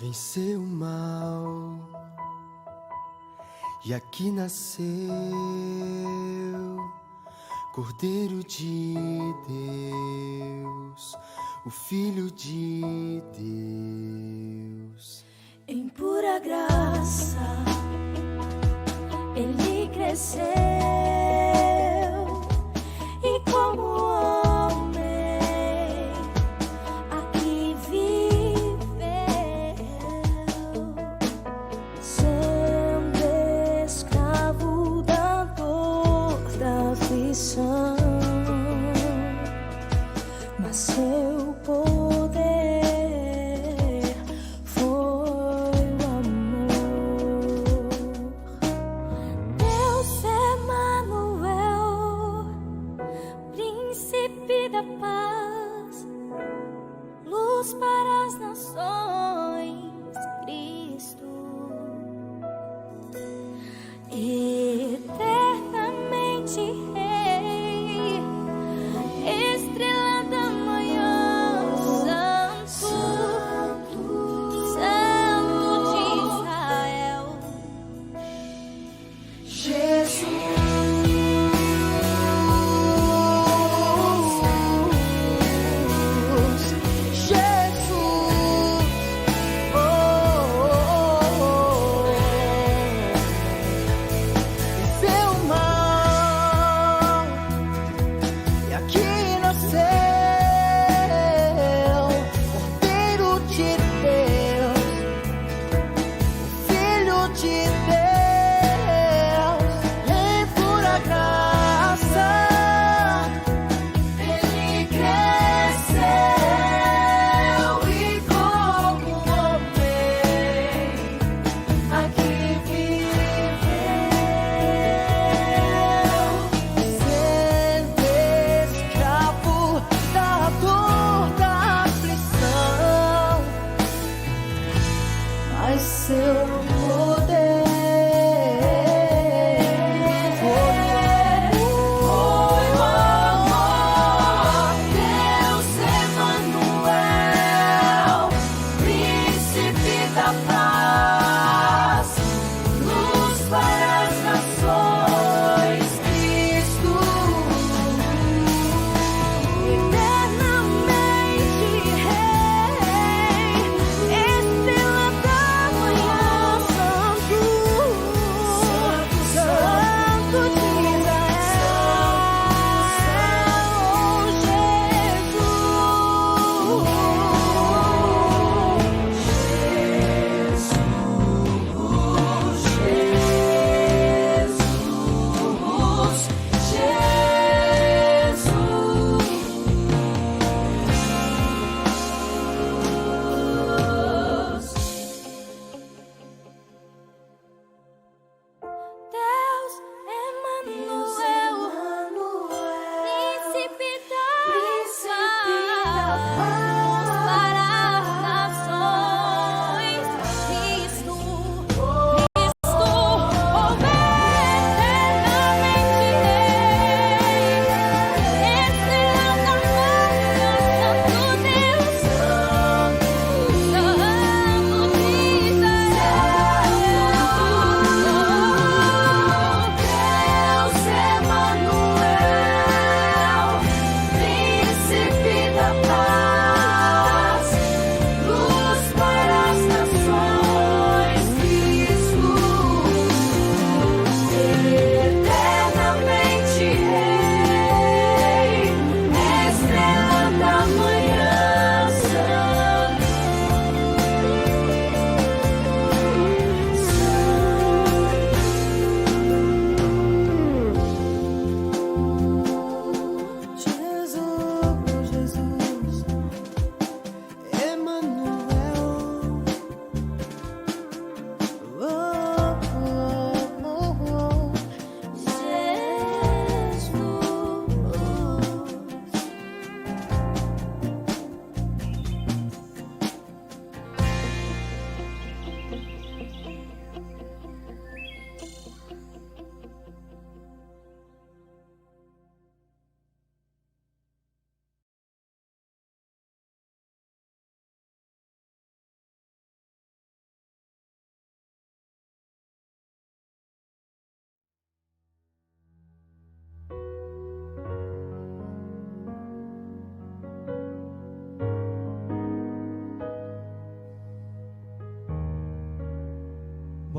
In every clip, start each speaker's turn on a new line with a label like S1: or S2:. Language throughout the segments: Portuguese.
S1: Venceu o mal e aqui nasceu Cordeiro de Deus, o Filho de Deus.
S2: Em pura graça ele cresceu e como homem aqui viveu, sendo escravo da dor, da aflição, mas seu poder foi o amor. Deus Emanuel, príncipe da paz, luz para as nações, Cristo, eternamente Rei, estrela da manhã,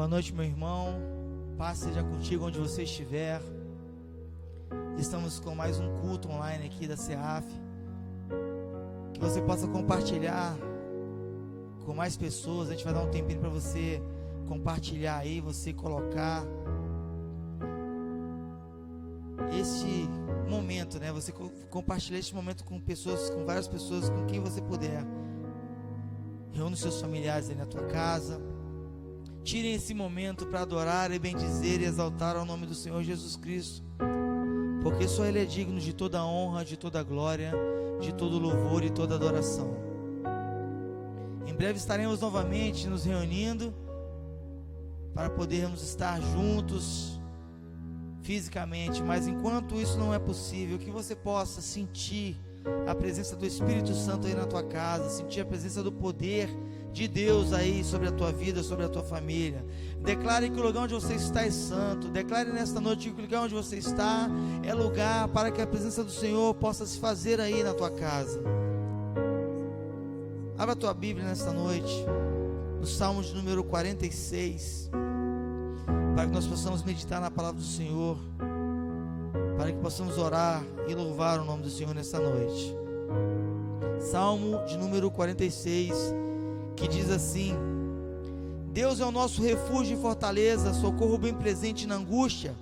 S3: Boa noite, meu irmão. Paz seja contigo onde você estiver. Estamos com mais um culto online aqui da CEAF. Que você possa compartilhar com mais pessoas. A gente vai dar um tempinho para você compartilhar aí, você colocar este momento, né? Você compartilhar este momento com pessoas, com várias pessoas, com quem você puder. Reúne seus familiares aí na tua casa. Tirem esse momento para adorar e bendizer e exaltar ao nome do Senhor Jesus Cristo, porque só Ele é digno de toda a honra, de toda a glória, de todo o louvor e toda a adoração. Em breve estaremos novamente nos reunindo para podermos estar juntos fisicamente, mas enquanto isso não é possível, que você possa sentir a presença do Espírito Santo aí na tua casa, sentir a presença do poder de Deus aí sobre a tua vida, sobre a tua família. Declare que o lugar onde você está é santo. Declare nesta noite que o lugar onde você está é lugar para que a presença do Senhor possa se fazer aí na tua casa. Abra a tua Bíblia nesta noite, no Salmo de número 46, para que nós possamos meditar na palavra do Senhor, para que possamos orar e louvar o nome do Senhor nesta noite. Salmo de número 46, que diz assim: Deus é o nosso refúgio e fortaleza, socorro bem presente na angústia,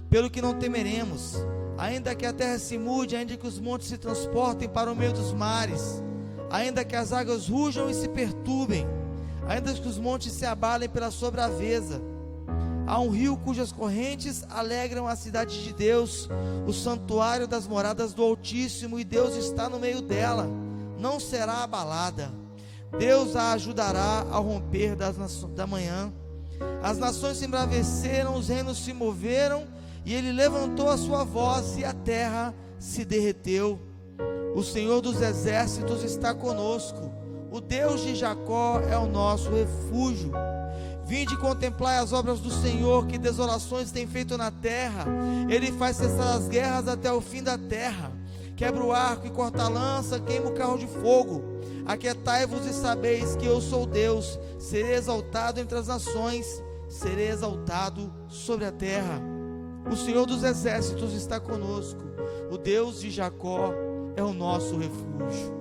S3: pelo que não temeremos, ainda que a terra se mude, ainda que os montes se transportem para o meio dos mares, ainda que as águas rujam e se perturbem, ainda que os montes se abalem pela sua braveza. Há um rio cujas correntes alegram a cidade de Deus, o santuário das moradas do Altíssimo, e Deus está no meio dela, não será abalada. Deus a ajudará ao romper da manhã. As nações se embraveceram, os reinos se moveram, e Ele levantou a sua voz, e a terra se derreteu. O Senhor dos exércitos está conosco, o Deus de Jacó é o nosso refúgio. Vinde contemplai as obras do Senhor, que desolações tem feito na terra. Ele faz cessar as guerras até o fim da terra. Quebra o arco e corta a lança, queima o carro de fogo. Aquietai-vos e sabeis que eu sou Deus. Serei exaltado entre as nações, serei exaltado sobre a terra. O Senhor dos exércitos está conosco, o Deus de Jacó é o nosso refúgio.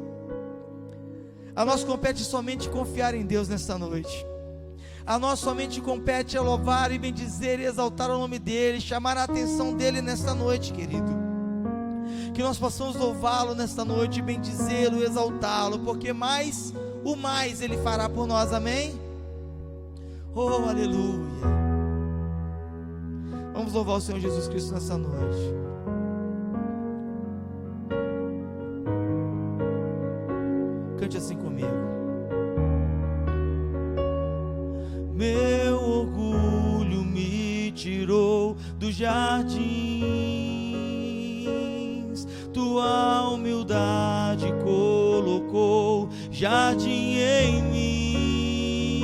S3: A nós compete somente confiar em Deus nesta noite. A nós somente compete louvar e bendizer e exaltar o nome dEle, chamar a atenção dEle nesta noite, querido. Que nós possamos louvá-lo nesta noite, bendizê-lo e exaltá-lo, porque o mais Ele fará por nós, amém? Oh, aleluia! Vamos louvar o Senhor Jesus Cristo nessa noite. Cante assim comigo. Meu orgulho me tirou dos jardins, tua humildade colocou jardim em mim.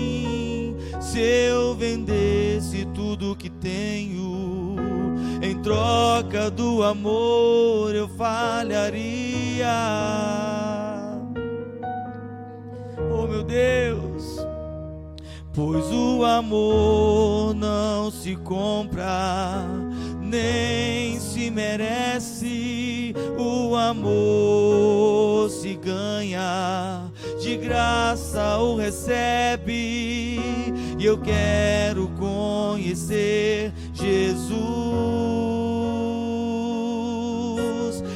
S3: Se eu vendesse tudo que tenho, em troca do amor eu falharia. Oh, meu Deus! Pois o amor não se compra, nem se merece. O amor se ganha, de graça o recebe. E eu quero conhecer Jesus.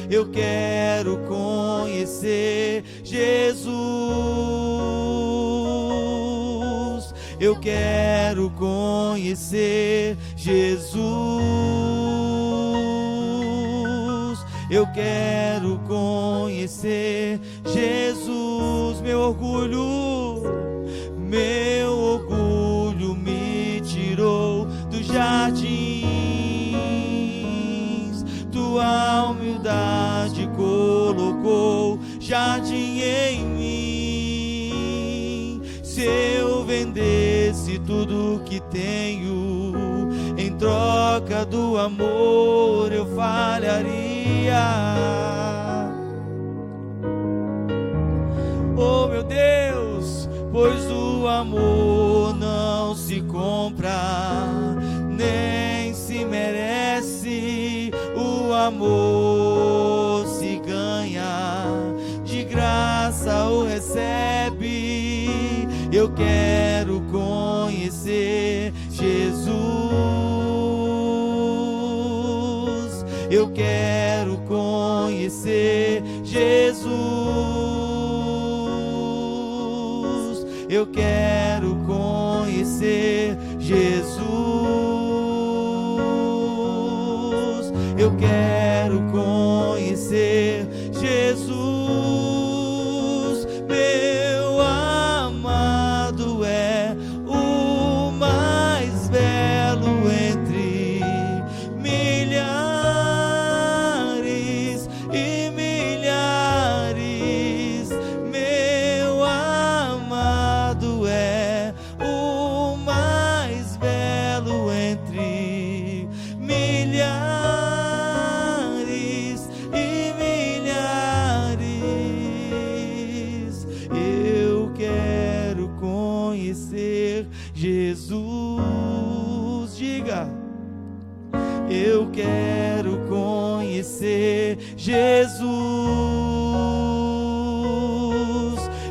S3: Eu quero conhecer Jesus. Eu quero conhecer Jesus. Eu quero conhecer Jesus. Meu orgulho me tirou dos jardins. Tua humildade colocou jardim em mim. Se eu vendesse tudo que tenho, em troca do amor eu falharia. Oh, meu Deus, pois o amor não se compra, amor se ganha, de graça o recebe. Eu quero conhecer Jesus. Eu quero conhecer Jesus. Eu quero conhecer Jesus. Eu quero conhecer Jesus. Meu amado é o mais belo entre milhares e milhares. Meu amado é o mais belo entre milhares e milhares. Eu quero conhecer Jesus. Diga: eu quero conhecer Jesus.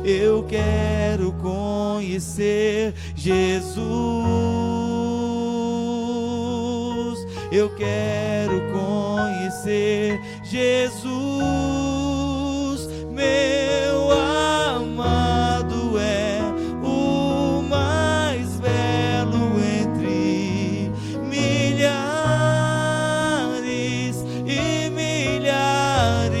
S3: Eu quero conhecer Jesus. Eu quero conhecer Jesus. Meu amado é o mais belo entre milhares e milhares.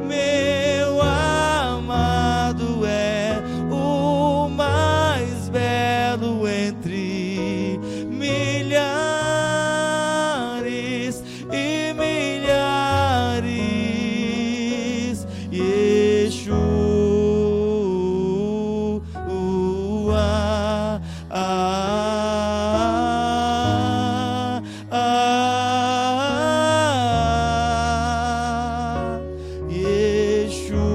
S3: Meu amado é o mais belo entre milhares e milhares. Yeshua, Yeshua.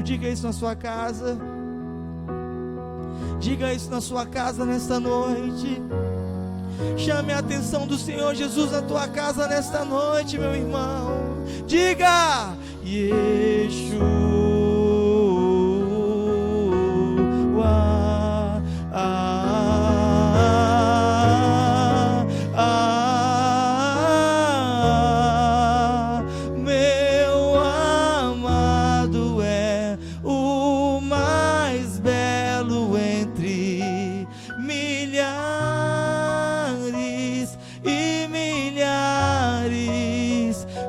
S3: Diga isso na sua casa. Diga isso na sua casa nesta noite. Chame a atenção do Senhor Jesus na tua casa nesta noite, meu irmão. Diga: Yeshua. Meu amado é o mais belo entre milhares e milhares.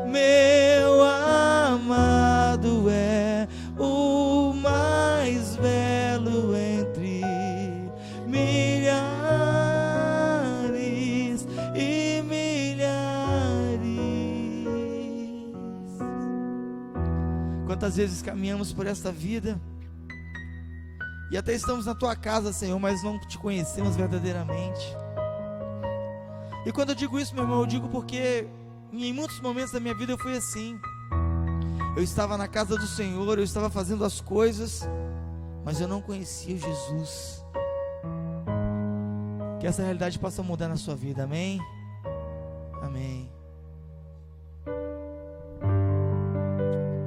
S3: Meu amado é o mais belo entre milhares e milhares. Quantas vezes caminhamos por esta vida e até estamos na tua casa, Senhor, mas não te conhecemos verdadeiramente. E quando eu digo isso, meu irmão, eu digo porque em muitos momentos da minha vida eu fui assim. Eu estava na casa do Senhor, eu estava fazendo as coisas, mas eu não conhecia o Jesus. Que essa realidade possa mudar na sua vida, amém? Amém.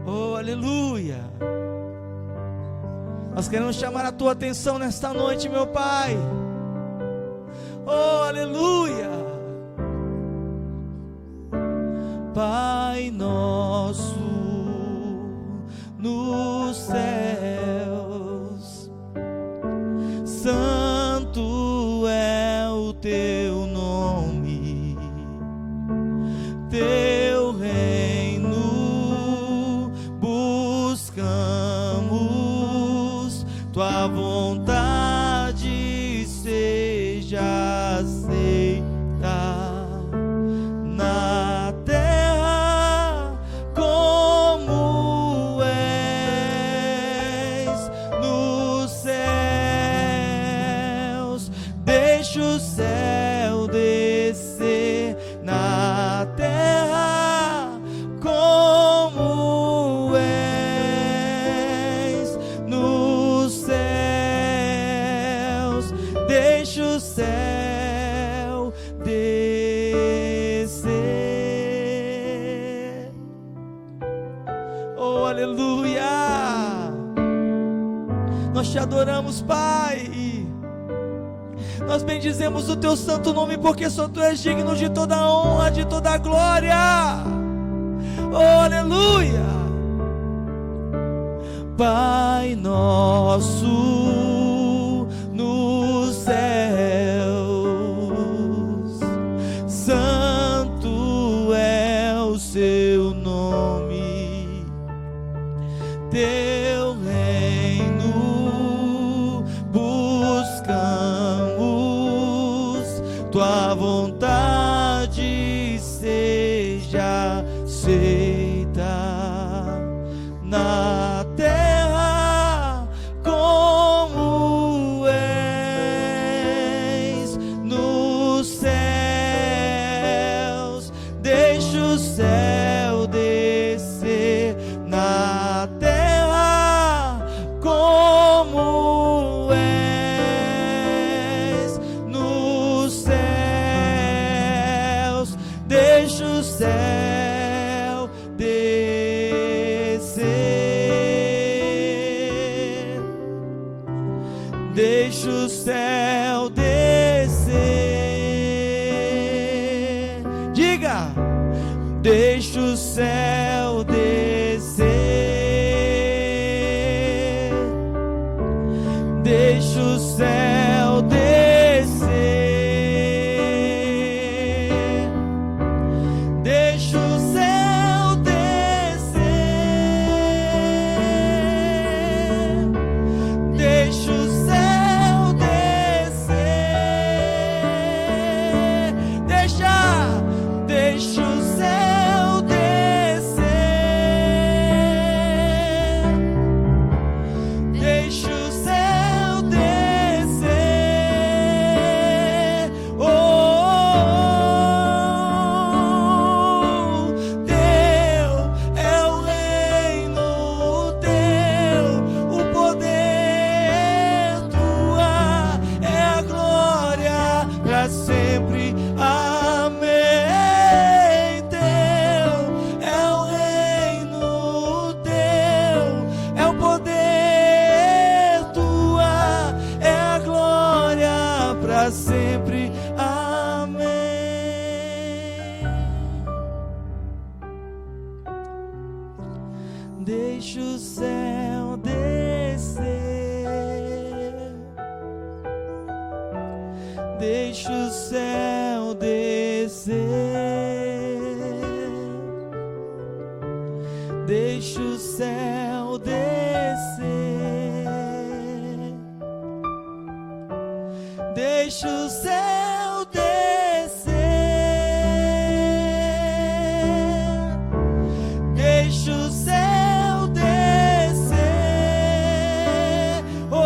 S3: Oh, aleluia. Nós queremos chamar a tua atenção nesta noite, meu Pai. Oh, aleluia. Pai nosso nos céus, santo é o teu nome, teu reino buscamos, tua vontade seja aceita na terra como é aleluia. Nós te adoramos, Pai. Nós bendizemos o teu santo nome, porque só tu és digno de toda a honra, de toda a glória. Oh, aleluia. Pai nosso nos céus, santo é o seu nome. Teu reino buscamos, tua vontade seja feita na terra como és nos céus. Deixa o céu descer na terra como és nos céus. Deixa o céu descer. Deixa o céu descer. Diga: deixa o céu descer. Deixa o céu descer. Deixa o céu descer. Deixa o céu descer. Deixa o céu descer. Deixa o céu descer. Oh, teu é o reino, teu o poder, tua é a glória para sempre. Amém. Teu é o reino, teu é o poder, tua é a glória para sempre. Amém. Deixa o céu descer. Deixa o céu descer. Deixa o céu descer. Deixa o céu descer. Deixa o céu descer. Oh,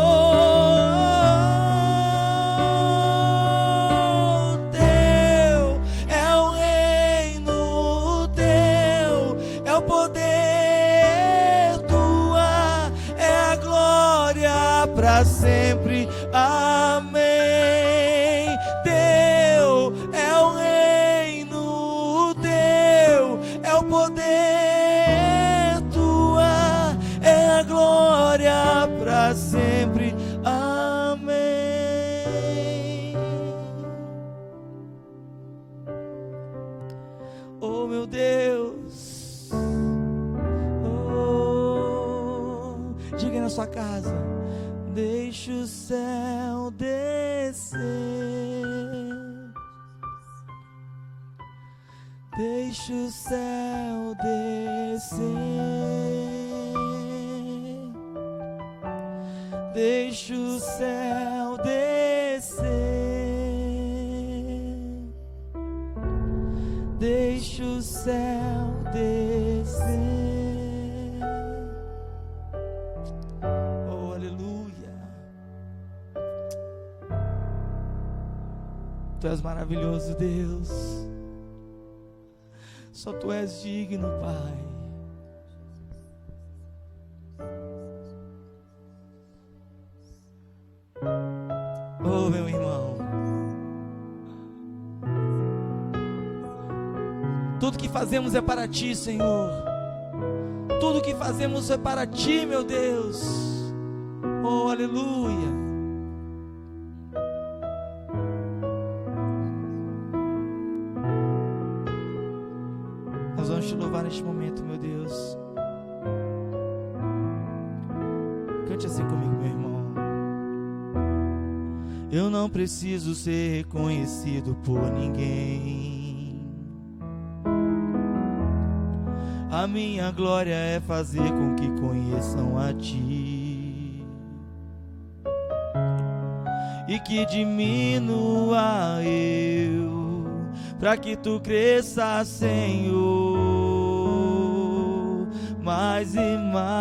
S3: teu é o reino, teu é o poder, tua é a glória para sempre. Amém. Teu é o reino, teu é o poder, tua é a glória para sempre. Amém. Oh, meu Deus. Oh, diga aí na sua casa: deixa o céu descer. Deixa o céu descer. Deixa o céu descer. Deixa o céu descer. Oh, aleluia. Tu és maravilhoso, Deus. Só tu és digno, Pai. Oh, meu irmão, tudo que fazemos é para ti, Senhor. tudo que fazemos é para Ti, meu Deus. Oh, aleluia. Nós vamos Te louvar neste momento, meu Deus. Cante assim comigo, meu irmão. Eu não preciso ser reconhecido por ninguém. A minha glória é fazer com que conheçam a Ti, e que diminua eu, para que Tu cresça, Senhor, mais e mais.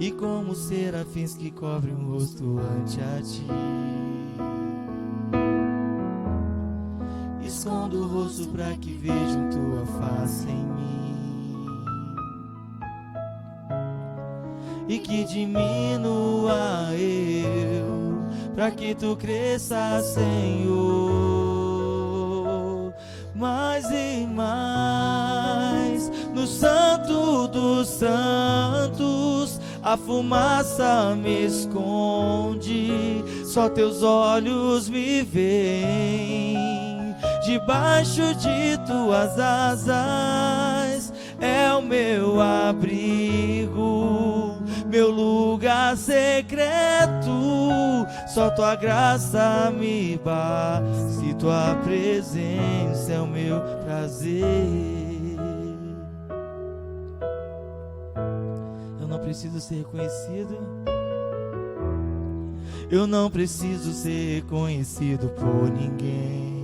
S3: E como serafins que cobrem o rosto ante a Ti, escondo o rosto para que vejam Tua face em mim, e que diminua eu, para que Tu cresça, Senhor, mais e mais. No Santo dos Santos a fumaça me esconde, só Teus olhos me veem. Debaixo de Tuas asas é o meu abrigo, meu lugar secreto. Só Tua graça me basta, e Tua presença é o meu prazer. Eu não preciso ser reconhecido. Eu não preciso ser reconhecido por ninguém.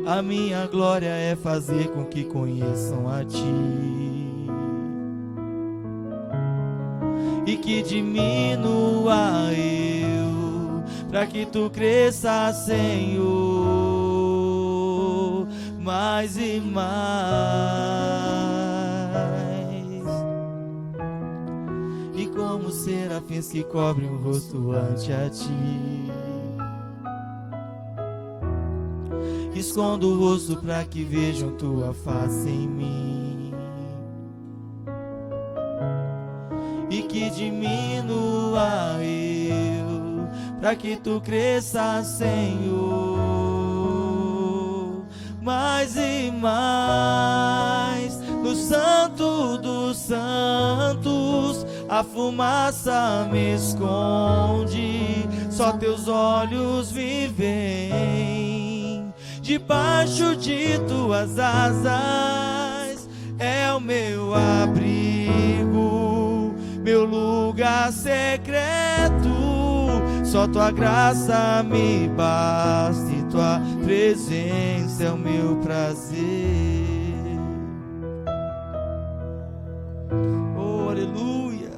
S3: A minha glória é fazer com que conheçam a Ti, e que diminua eu, para que Tu cresça, Senhor, mais e mais. E como serafins que cobrem o rosto ante a Ti, escondo o rosto para que vejam Tua face em mim, e que diminua eu, para que Tu cresça, Senhor, mais e mais. No Santo dos Santos a fumaça me esconde, só Teus olhos me veem. Debaixo de Tuas asas é o meu abrigo, meu lugar secreto. Só Tua graça me basta, e Tua presença é o meu prazer. Oh, aleluia.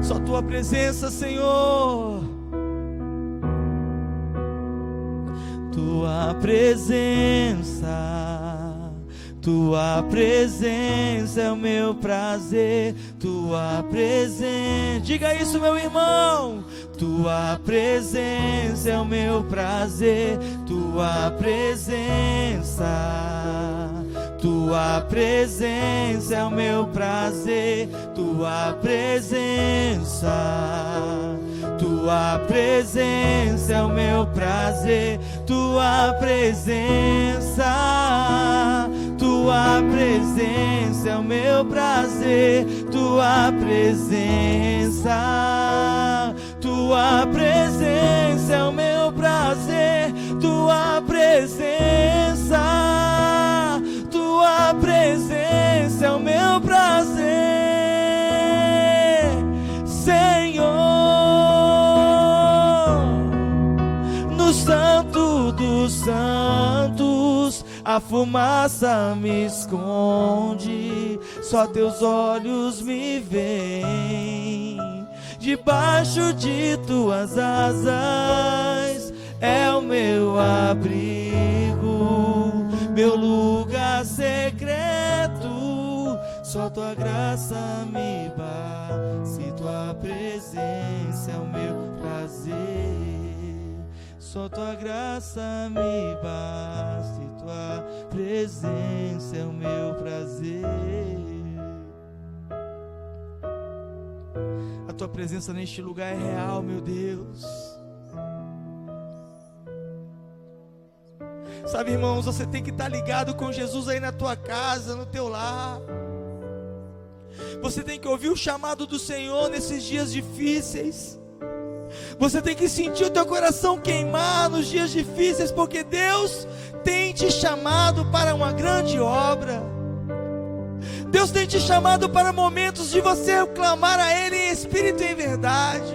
S3: Só Tua presença, Senhor. Tua presença, Tua presença é o meu prazer. Tua presença, diga isso, meu irmão. Tua presença é o meu prazer. Tua presença, Tua presença é o meu prazer. Tua presença, Tua presença é o meu prazer. Tua presença, Tua presença é o meu prazer. Tua presença, Tua presença é o meu prazer. Tua presença, Tua presença é o meu prazer, Senhor. No Santo dos Santos a fumaça me esconde, só Teus olhos me veem. Debaixo de Tuas asas é o meu abrigo, meu lugar secreto. Só Tua graça me basta, e Tua presença é o meu prazer. Só tua graça me basta e tua presença é o meu prazer. A tua presença neste lugar é real, meu Deus. Sabe, irmãos, você tem que estar ligado com Jesus aí na tua casa, no teu lar. Você tem que ouvir o chamado do Senhor nesses dias difíceis. Você tem que sentir o teu coração queimar nos dias difíceis, porque Deus tem te chamado para uma grande obra. Deus tem te chamado para momentos de você clamar a Ele em espírito e em verdade.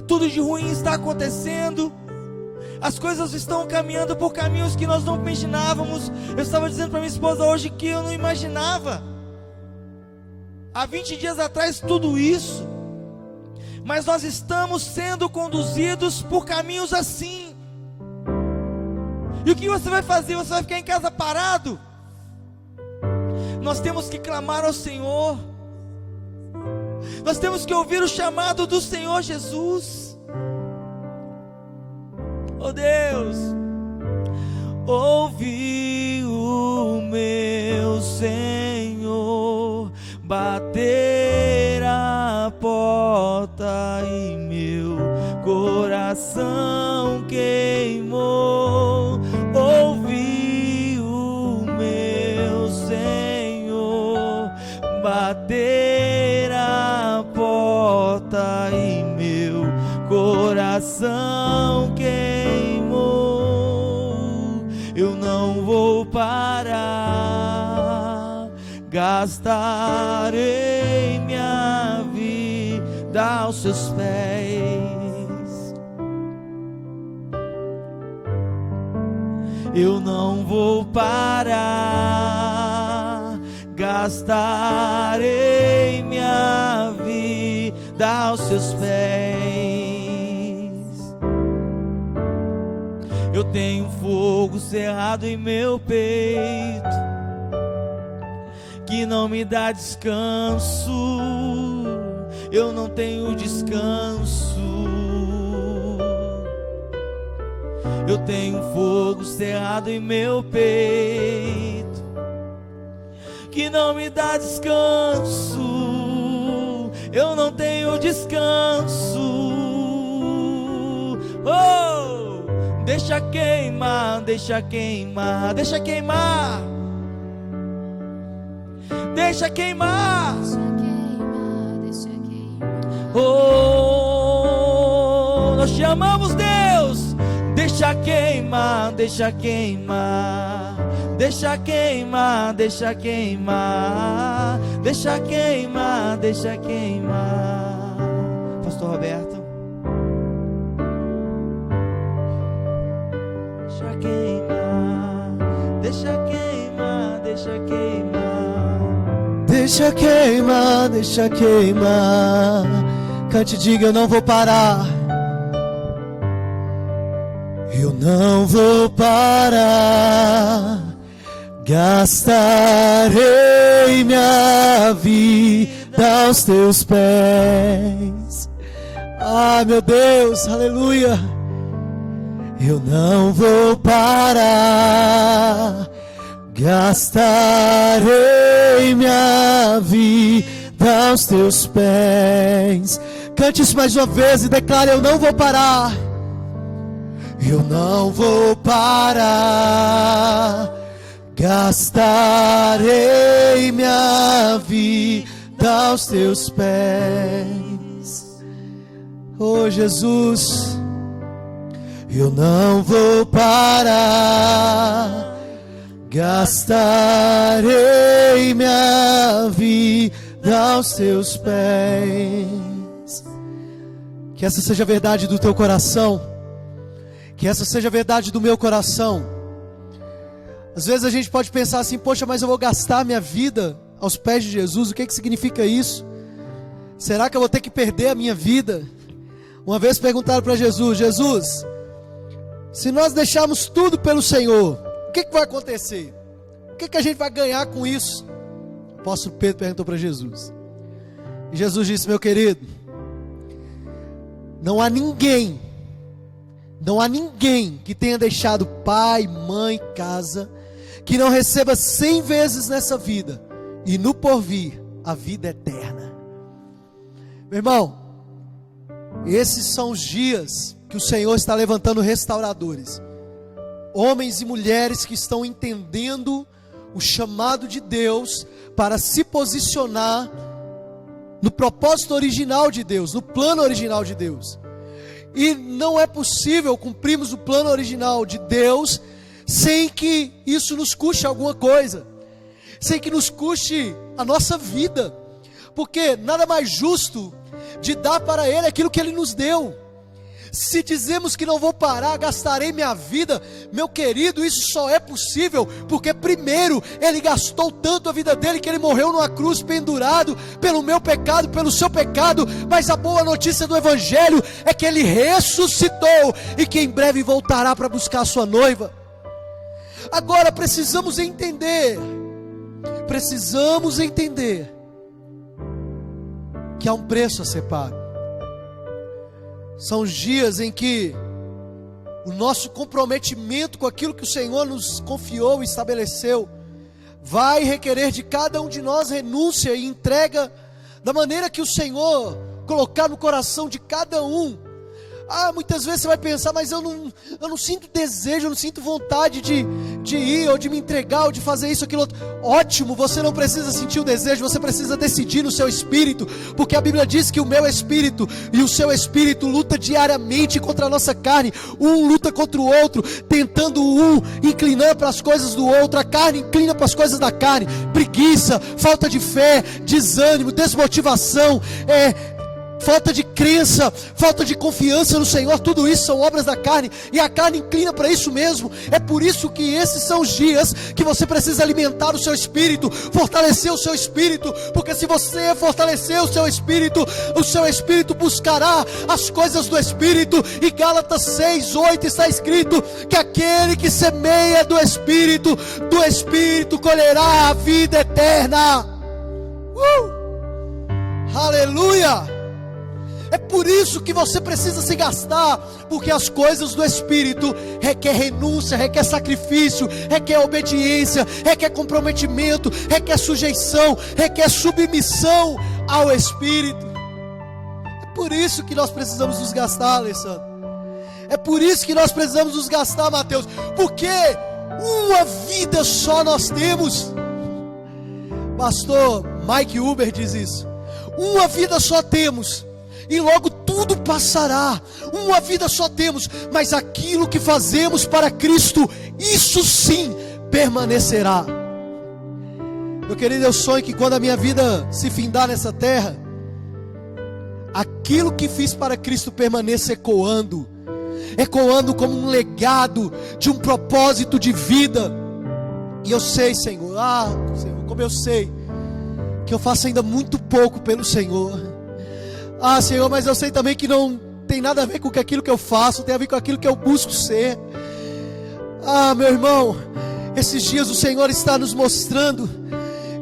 S3: Tudo de ruim está acontecendo. As coisas estão caminhando por caminhos que nós não imaginávamos. Eu estava dizendo para minha esposa hoje que eu não imaginava há 20 dias atrás tudo isso. Mas nós estamos sendo conduzidos por caminhos assim. E o que você vai fazer? Você vai ficar em casa parado? Nós temos que clamar ao Senhor. Nós temos que ouvir o chamado do Senhor Jesus. Oh Deus, ouvi o meu Senhor bater a porta e meu coração queimou. Ouvi o meu Senhor bater a porta e meu coração queimou. Eu não vou parar, gastarei minha vida aos seus pés. Eu não vou parar, gastarei minha vida aos seus pés. Eu tenho fogo cerrado em meu peito, que não me dá descanso. Eu não tenho descanso. Eu tenho fogo cerrado em meu peito, que não me dá descanso. Eu não tenho descanso. Oh! Deixa queimar, deixa queimar, deixa queimar. Deixa queimar.
S2: Deixa queimar, deixa queimar.
S3: Oh, nós te amamos, Deus. Deixa queimar, deixa queimar. Deixa queimar, deixa queimar. Deixa queimar, deixa queimar. Pastor Roberto. Deixa queimar, deixa queimar, deixa queimar.
S1: Deixa queimar, deixa queimar. Cante e diga: eu não vou parar. Eu não vou parar. Gastarei minha vida aos teus pés. Ah, meu Deus, aleluia. Eu não vou parar. Gastarei minha vida aos teus pés. Cante isso mais uma vez e declare: eu não vou parar. Eu não vou parar. Gastarei minha vida aos teus pés. Oh Jesus, eu não vou parar. Gastarei minha vida aos teus pés. Que essa seja a verdade do teu coração. Que essa seja a verdade do meu coração. Às vezes a gente pode pensar assim: poxa, mas eu vou gastar minha vida aos pés de Jesus. O que significa isso? Será que eu vou ter que perder a minha vida? Uma vez perguntaram para Jesus: Jesus, se nós deixarmos tudo pelo Senhor, o que vai acontecer? O que a gente vai ganhar com isso? O apóstolo Pedro perguntou para Jesus. E Jesus disse: meu querido, não há ninguém Não há ninguém que tenha deixado pai, mãe, casa, que não receba 100 vezes nessa vida, e no porvir, a vida eterna. Meu irmão, esses são os dias que o Senhor está levantando restauradores. Homens e mulheres que estão entendendo o chamado de Deus para se posicionar no propósito original de Deus, no plano original de Deus. E não é possível cumprirmos o plano original de Deus sem que isso nos custe alguma coisa, sem que nos custe a nossa vida, porque nada mais justo de dar para Ele aquilo que Ele nos deu. Se dizemos que não vou parar, gastarei minha vida, meu querido, isso só é possível porque primeiro Ele gastou tanto a vida dele que Ele morreu numa cruz pendurado pelo meu pecado, pelo seu pecado. Mas a boa notícia do Evangelho é que Ele ressuscitou e que em breve voltará para buscar a sua noiva. Agora precisamos entender que há um preço a ser pago. São os dias em que o nosso comprometimento com aquilo que o Senhor nos confiou e estabeleceu vai requerer de cada um de nós renúncia e entrega da maneira que o Senhor colocar no coração de cada um. Muitas vezes você vai pensar, mas eu não sinto desejo, eu não sinto vontade de ir, ou de me entregar, ou de fazer isso, aquilo outro. Ótimo, você não precisa sentir o desejo, você precisa decidir no seu espírito, porque a Bíblia diz que o meu espírito e o seu espírito luta diariamente contra a nossa carne. Um luta contra o outro, tentando inclinar para as coisas do outro. A carne inclina para as coisas da carne, preguiça, falta de fé, desânimo, desmotivação, falta de crença, falta de confiança no Senhor. Tudo isso são obras da carne, e a carne inclina para isso mesmo. É por isso que esses são os dias que você precisa alimentar o seu espírito, fortalecer o seu espírito, porque se você fortalecer o seu espírito buscará as coisas do espírito. E Gálatas 6:8 está escrito que aquele que semeia do espírito colherá a vida eterna. Aleluia! É por isso que você precisa se gastar, porque as coisas do Espírito requer renúncia, requer sacrifício, requer obediência, requer comprometimento, requer sujeição, requer submissão ao Espírito. É por isso que nós precisamos nos gastar, Alessandro. É por isso que nós precisamos nos gastar, Mateus, porque uma vida só nós temos. Pastor Mike Huber diz isso. Uma vida só temos, e logo tudo passará. Uma vida só temos, mas aquilo que fazemos para Cristo, isso sim permanecerá. Meu querido, eu sonho que quando a minha vida se findar nessa terra, aquilo que fiz para Cristo permaneça ecoando como um legado de um propósito de vida. E eu sei, Senhor, Senhor, como eu sei que eu faço ainda muito pouco pelo Senhor. Senhor, mas eu sei também que não tem nada a ver com aquilo que eu faço, tem a ver com aquilo que eu busco ser. Meu irmão, esses dias o Senhor está nos mostrando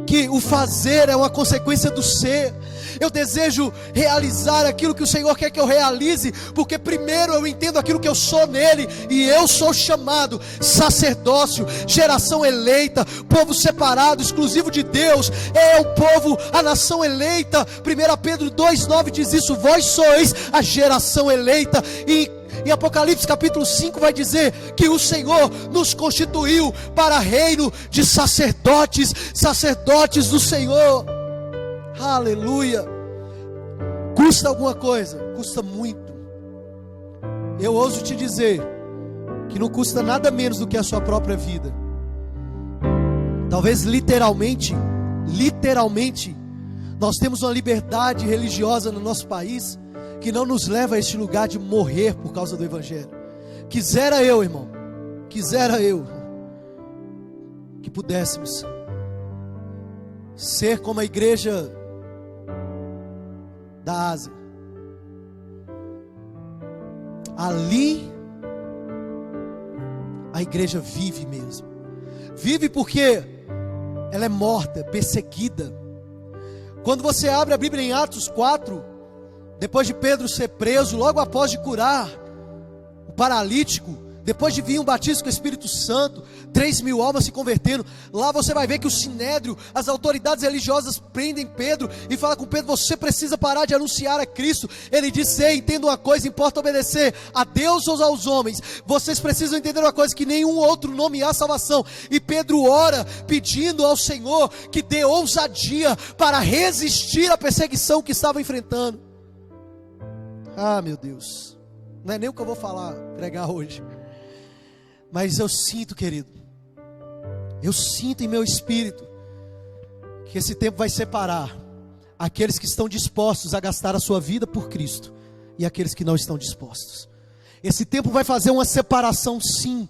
S1: que o fazer é uma consequência do ser. Eu desejo realizar aquilo que o Senhor quer que eu realize, porque primeiro eu entendo aquilo que eu sou nele, e eu sou chamado sacerdócio, geração eleita, povo separado, exclusivo de Deus. É o povo, a nação eleita. 1 Pedro 2:9 diz isso: vós sois a geração eleita. E em Apocalipse capítulo 5 vai dizer que o Senhor nos constituiu para reino de sacerdotes do Senhor. Aleluia. Custa alguma coisa? Custa muito. Eu ouso te dizer que não custa nada menos do que a sua própria vida. Talvez literalmente, nós temos uma liberdade religiosa no nosso país que não nos leva a este lugar de morrer por causa do Evangelho. Quisera eu, irmão, que pudéssemos ser como a igreja da Ásia. Ali a igreja vive mesmo. Vive porque ela é morta, perseguida. Quando você abre a Bíblia em Atos 4, depois de Pedro ser preso, logo após de curar o paralítico, depois de vir um batismo com o Espírito Santo, 3.000 almas se convertendo. Lá você vai ver que o Sinédrio, as autoridades religiosas prendem Pedro e falam com Pedro: você precisa parar de anunciar a Cristo. Ele diz: ei, entenda uma coisa, importa obedecer a Deus ou aos homens. Vocês precisam entender uma coisa, que nenhum outro nome há salvação. E Pedro ora pedindo ao Senhor que dê ousadia para resistir à perseguição que estava enfrentando. Ah, meu Deus, não é nem o que eu vou pregar hoje. Mas eu sinto, querido, eu sinto em meu espírito que esse tempo vai separar aqueles que estão dispostos a gastar a sua vida por Cristo e aqueles que não estão dispostos. Esse tempo vai fazer uma separação, sim,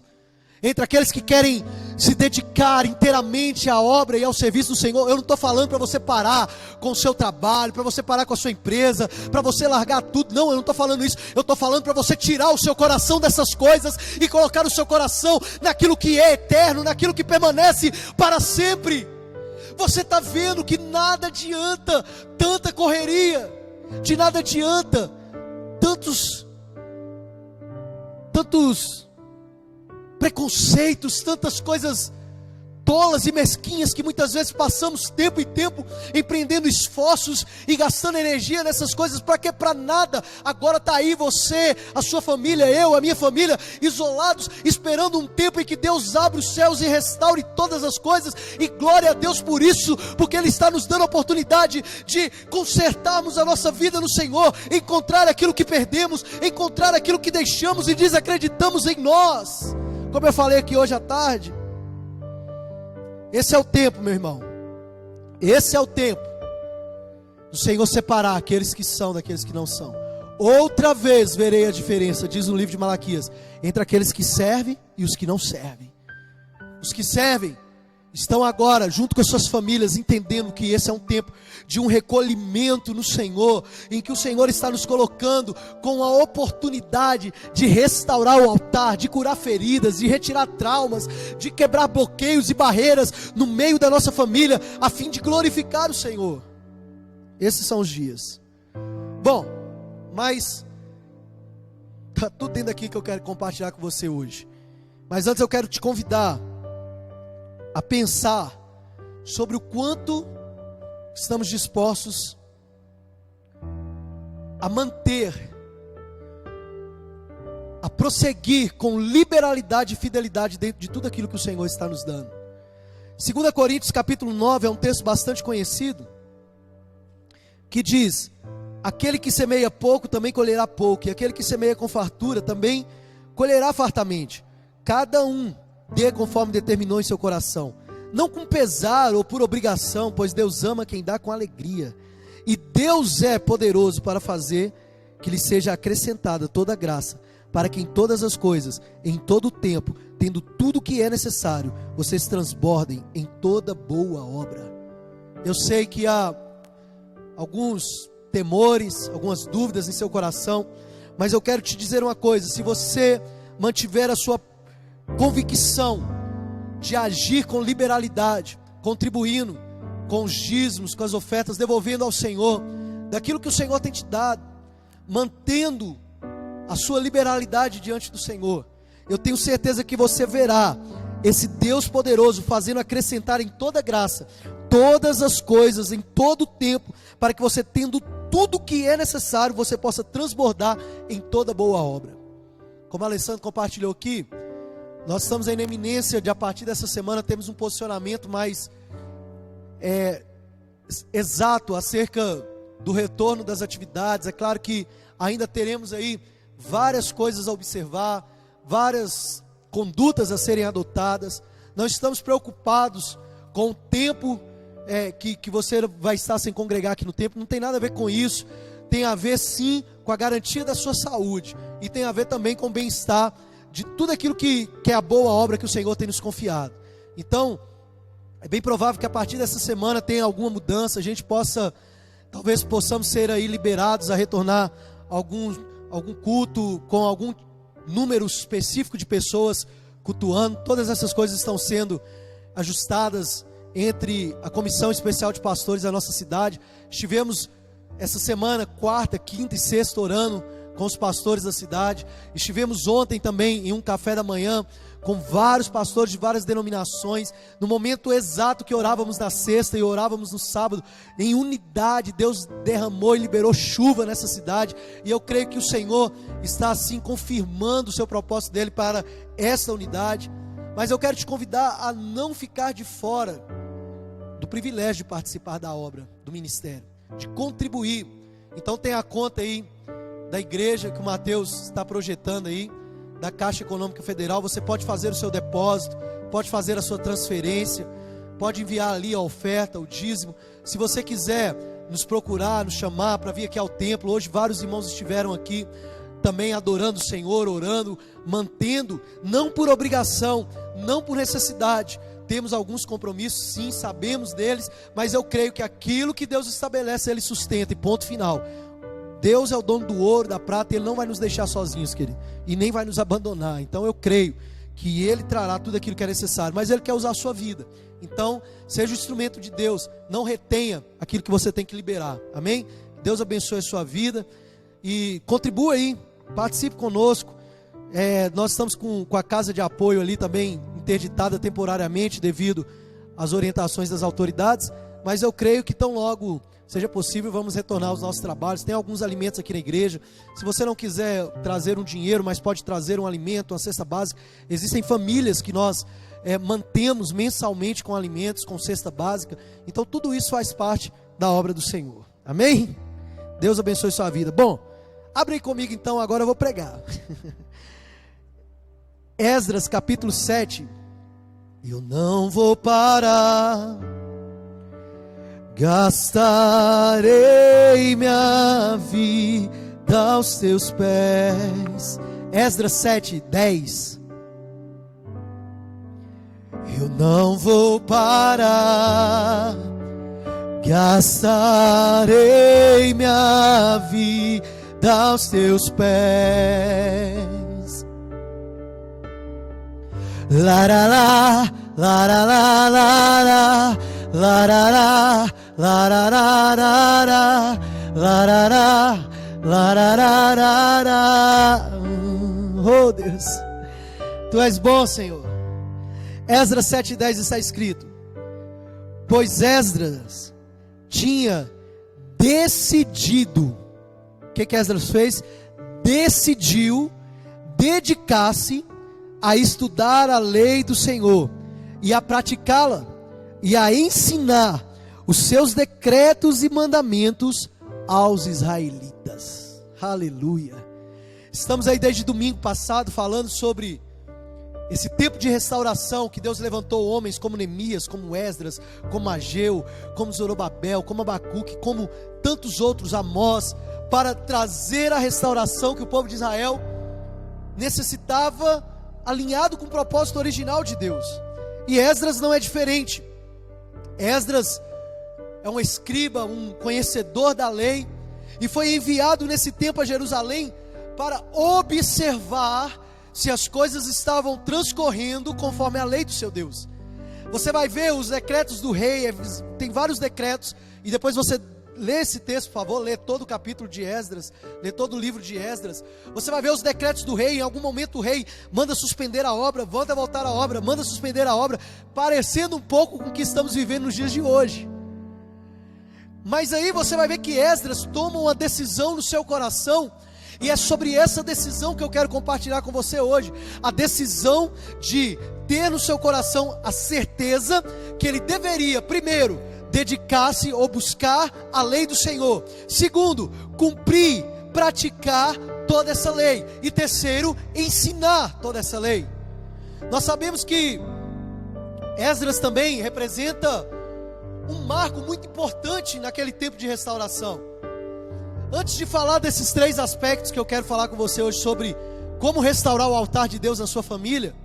S1: entre aqueles que querem se dedicar inteiramente à obra e ao serviço do Senhor. Eu não estou falando para você parar com o seu trabalho, para você parar com a sua empresa, para você largar tudo. Não, eu não estou falando isso. Eu estou falando para você tirar o seu coração dessas coisas e colocar o seu coração naquilo que é eterno, naquilo que permanece para sempre. Você está vendo que nada adianta tanta correria, de nada adianta tantos preconceitos, tantas coisas tolas e mesquinhas que muitas vezes passamos tempo e tempo empreendendo esforços e gastando energia nessas coisas. Para quê? Para nada. Agora está aí você, a sua família, eu, a minha família, isolados, esperando um tempo em que Deus abre os céus e restaure todas as coisas. E glória a Deus por isso, porque Ele está nos dando a oportunidade de consertarmos a nossa vida no Senhor, encontrar aquilo que perdemos, encontrar aquilo que deixamos e desacreditamos em nós. Como eu falei aqui hoje à tarde, esse é o tempo, meu irmão. Esse é o tempo do Senhor separar aqueles que são daqueles que não são. Outra vez verei a diferença, diz no livro de Malaquias, entre aqueles que servem e os que não servem. Os que servem estão agora, junto com as suas famílias, entendendo que esse é um tempo de um recolhimento no Senhor, em que o Senhor está nos colocando com a oportunidade de restaurar o altar, de curar feridas, de retirar traumas, de quebrar bloqueios e barreiras no meio da nossa família, a fim de glorificar o Senhor. Esses são os dias. Bom, mas está tudo dentro daqui que eu quero compartilhar com você hoje. Mas antes eu quero te convidar a pensar sobre o quanto estamos dispostos a manter, a prosseguir com liberalidade e fidelidade dentro de tudo aquilo que o Senhor está nos dando. 2 Coríntios capítulo 9 é um texto bastante conhecido, que diz: aquele que semeia pouco também colherá pouco, e aquele que semeia com fartura também colherá fartamente. Cada um dê conforme determinou em seu coração, não com pesar ou por obrigação, pois Deus ama quem dá com alegria. E Deus é poderoso para fazer que lhe seja acrescentada toda a graça, para que em todas as coisas, em todo o tempo, tendo tudo o que é necessário, vocês transbordem em toda boa obra. Eu sei que há alguns temores, algumas dúvidas em seu coração, mas eu quero te dizer uma coisa: se você mantiver a sua convicção de agir com liberalidade, contribuindo com os dízimos, com as ofertas, devolvendo ao Senhor daquilo que o Senhor tem te dado, mantendo a sua liberalidade diante do Senhor, eu tenho certeza que você verá esse Deus poderoso fazendo acrescentar em toda graça todas as coisas, em todo o tempo, para que você, tendo tudo o que é necessário, você possa transbordar em toda boa obra. Como a Alessandra compartilhou aqui, nós estamos em eminência de, a partir dessa semana, temos um posicionamento mais exato acerca do retorno das atividades. É claro que ainda teremos aí várias coisas a observar, várias condutas a serem adotadas. Não estamos preocupados com o tempo que você vai estar sem congregar aqui no templo. Não tem nada a ver com isso. Tem a ver sim com a garantia da sua saúde, e tem a ver também com o bem-estar de tudo aquilo que é a boa obra que o Senhor tem nos confiado. Então, é bem provável que a partir dessa semana tenha alguma mudança, a gente talvez possamos ser aí liberados a retornar algum culto com algum número específico de pessoas cultuando. Todas essas coisas estão sendo ajustadas entre a Comissão Especial de Pastores da nossa cidade. Estivemos essa semana, quarta, quinta e sexta, orando com os pastores da cidade. Estivemos ontem também em um café da manhã com vários pastores de várias denominações, no momento exato que orávamos na sexta e orávamos no sábado, em unidade. Deus derramou e liberou chuva nessa cidade, e eu creio que o Senhor está assim confirmando o seu propósito dele para essa unidade. Mas eu quero te convidar a não ficar de fora do privilégio de participar da obra, do ministério, de contribuir. Então tem a conta aí da igreja que o Mateus está projetando aí, da Caixa Econômica Federal. Você pode fazer o seu depósito, pode fazer a sua transferência, pode enviar ali a oferta, o dízimo. Se você quiser nos procurar, nos chamar para vir aqui ao templo, hoje vários irmãos estiveram aqui também adorando o Senhor, orando, mantendo, não por obrigação, não por necessidade. Temos alguns compromissos, sim, sabemos deles, mas eu creio que aquilo que Deus estabelece, Ele sustenta, e ponto final. Deus é o dono do ouro, da prata, e Ele não vai nos deixar sozinhos, querido, e nem vai nos abandonar. Então eu creio que Ele trará tudo aquilo que é necessário, mas Ele quer usar a sua vida. Então seja o instrumento de Deus, não retenha aquilo que você tem que liberar, amém? Deus abençoe a sua vida, e contribua aí, participe conosco. Nós estamos com a casa de apoio ali também interditada temporariamente devido às orientações das autoridades, mas eu creio que tão logo seja possível, vamos retornar aos nossos trabalhos. Tem alguns alimentos aqui na igreja. Se você não quiser trazer um dinheiro, mas pode trazer um alimento, uma cesta básica, existem famílias que nós mantemos mensalmente com alimentos, com cesta básica. Então tudo isso faz parte da obra do Senhor, amém? Deus abençoe sua vida. Bom, abre aí comigo então, agora eu vou pregar. Esdras capítulo 7. Eu não vou parar, gastarei minha vida aos teus pés. Esdras 7, 10. Eu não vou parar, gastarei minha vida aos teus pés. Larará, larará, larará, larará, larará, larará, larará. Oh Deus, Tu és bom, Senhor. Esdras 7,10 está escrito: pois Esdras tinha decidido. O que Esdras fez? Decidiu dedicar-se a estudar a lei do Senhor e a praticá-la e a ensinar os seus decretos e mandamentos aos israelitas. Aleluia. Estamos aí desde domingo passado falando sobre esse tempo de restauração que Deus levantou homens como Neemias, como Esdras, como Ageu, como Zorobabel, como Abacuque, como tantos outros, Amós, para trazer a restauração que o povo de Israel necessitava, alinhado com o propósito original de Deus. E Esdras não é diferente. Esdras é um escriba, um conhecedor da lei, e foi enviado nesse tempo a Jerusalém para observar se as coisas estavam transcorrendo conforme a lei do seu Deus. Você vai ver os decretos do rei, tem vários decretos, e depois você lê esse texto, por favor, lê todo o capítulo de Esdras, lê todo o livro de Esdras. Você vai ver os decretos do rei. Em algum momento o rei manda suspender a obra, manda voltar a obra, manda suspender a obra, parecendo um pouco com o que estamos vivendo nos dias de hoje. Mas aí você vai ver que Esdras toma uma decisão no seu coração, e é sobre essa decisão que eu quero compartilhar com você hoje. A decisão de ter no seu coração a certeza que ele deveria, primeiro, dedicar-se ou buscar a lei do Senhor. Segundo, cumprir, praticar toda essa lei. E terceiro, ensinar toda essa lei. Nós sabemos que Esdras também representa um marco muito importante naquele tempo de restauração. Antes de falar desses três aspectos que eu quero falar com você hoje, sobre como restaurar o altar de Deus na sua família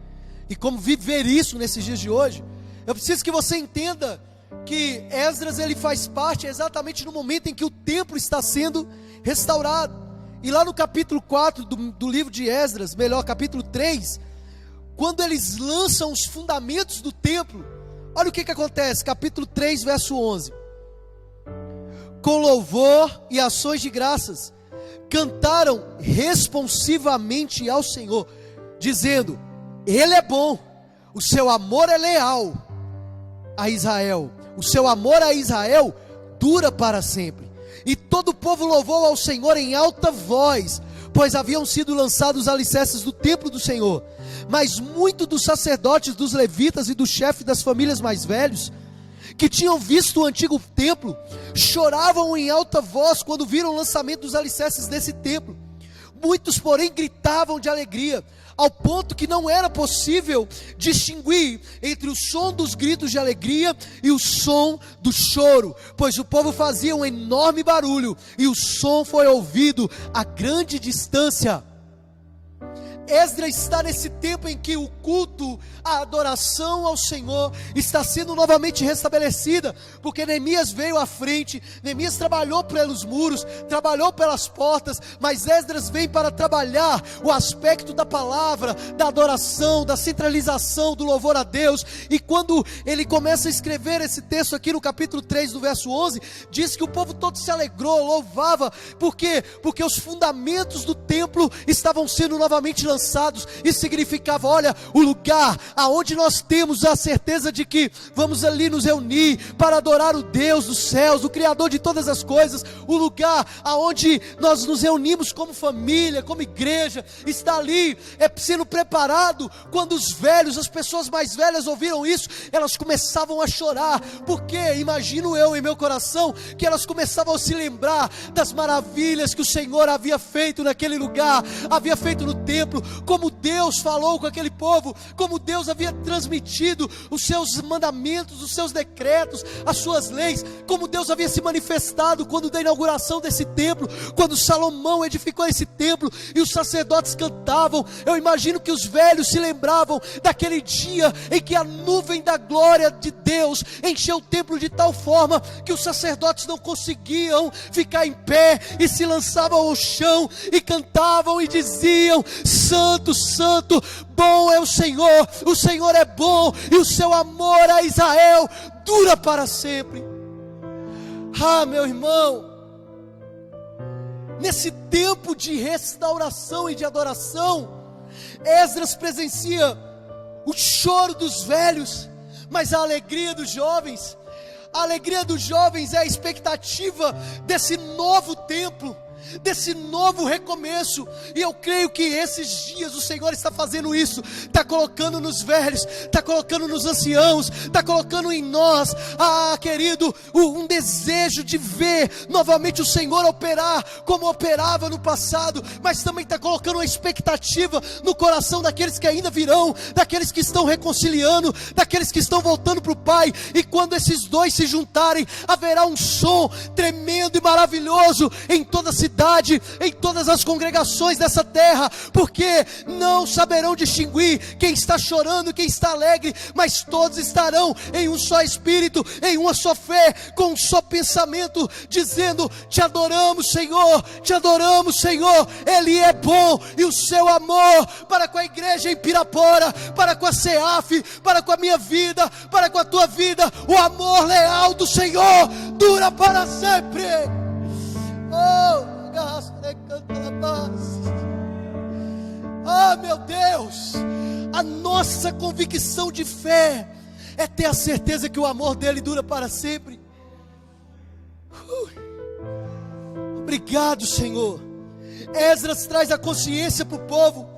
S1: e como viver isso nesses dias de hoje, eu preciso que você entenda que Esdras, ele faz parte exatamente no momento em que o templo está sendo restaurado. E lá no capítulo 4 do livro de Esdras, melhor, capítulo 3, quando eles lançam os fundamentos do templo, olha o que acontece, capítulo 3, verso 11: com louvor e ações de graças, cantaram responsivamente ao Senhor, dizendo: Ele é bom, o seu amor é leal a Israel, o seu amor a Israel dura para sempre. E todo o povo louvou ao Senhor em alta voz, pois haviam sido lançados os alicerces do templo do Senhor. Mas muitos dos sacerdotes, dos levitas e dos chefes das famílias mais velhos, que tinham visto o antigo templo, choravam em alta voz quando viram o lançamento dos alicerces desse templo. Muitos, porém, gritavam de alegria, ao ponto que não era possível distinguir entre o som dos gritos de alegria e o som do choro, pois o povo fazia um enorme barulho, e o som foi ouvido a grande distância. Esdras está nesse tempo em que o culto, a adoração ao Senhor está sendo novamente restabelecida, porque Neemias veio à frente, Neemias trabalhou pelos muros, trabalhou pelas portas, mas Esdras vem para trabalhar o aspecto da palavra, da adoração, da centralização, do louvor a Deus. E quando ele começa a escrever esse texto aqui no capítulo 3, do verso 11, diz que o povo todo se alegrou, louvava. Por quê? Porque os fundamentos do templo estavam sendo novamente lançados. Isso significava: olha, o lugar aonde nós temos a certeza de que vamos ali nos reunir para adorar o Deus dos céus, o Criador de todas as coisas, o lugar aonde nós nos reunimos como família, como igreja, está ali sendo preparado. Quando os velhos, as pessoas mais velhas ouviram isso, elas começavam a chorar, porque imagino eu em meu coração que elas começavam a se lembrar das maravilhas que o Senhor havia feito naquele lugar, havia feito no templo, como Deus falou com aquele povo, como Deus havia transmitido os seus mandamentos, os seus decretos, as suas leis, como Deus havia se manifestado quando da inauguração desse templo, quando Salomão edificou esse templo e os sacerdotes cantavam. Eu imagino que os velhos se lembravam daquele dia em que a nuvem da glória de Deus encheu o templo de tal forma que os sacerdotes não conseguiam ficar em pé e se lançavam ao chão e cantavam e diziam: Santo, Santo, bom é o Senhor é bom, e o seu amor a Israel dura para sempre. Ah, meu irmão, nesse tempo de restauração e de adoração, Esdras presencia o choro dos velhos, mas a alegria dos jovens. A alegria dos jovens é a expectativa desse novo templo, desse novo recomeço. E eu creio que esses dias o Senhor está fazendo isso, está colocando nos velhos, está colocando nos anciãos, está colocando em nós, querido, um desejo de ver novamente o Senhor operar como operava no passado, mas também está colocando uma expectativa no coração daqueles que ainda virão, daqueles que estão reconciliando, daqueles que estão voltando para o Pai. E quando esses dois se juntarem, haverá um som tremendo e maravilhoso em toda a cidade, em todas as congregações dessa terra, porque não saberão distinguir quem está chorando, quem está alegre, mas todos estarão em um só espírito, em uma só fé, com um só pensamento, dizendo: te adoramos, Senhor, te adoramos, Senhor. Ele é bom, e o seu amor para com a igreja em Pirapora, para com a CEAF, para com a minha vida, para com a tua vida, o amor leal do Senhor dura para sempre. Meu Deus, a nossa convicção de fé é ter a certeza que o amor dele dura para sempre. Obrigado, Senhor. Esdras traz a consciência para o povo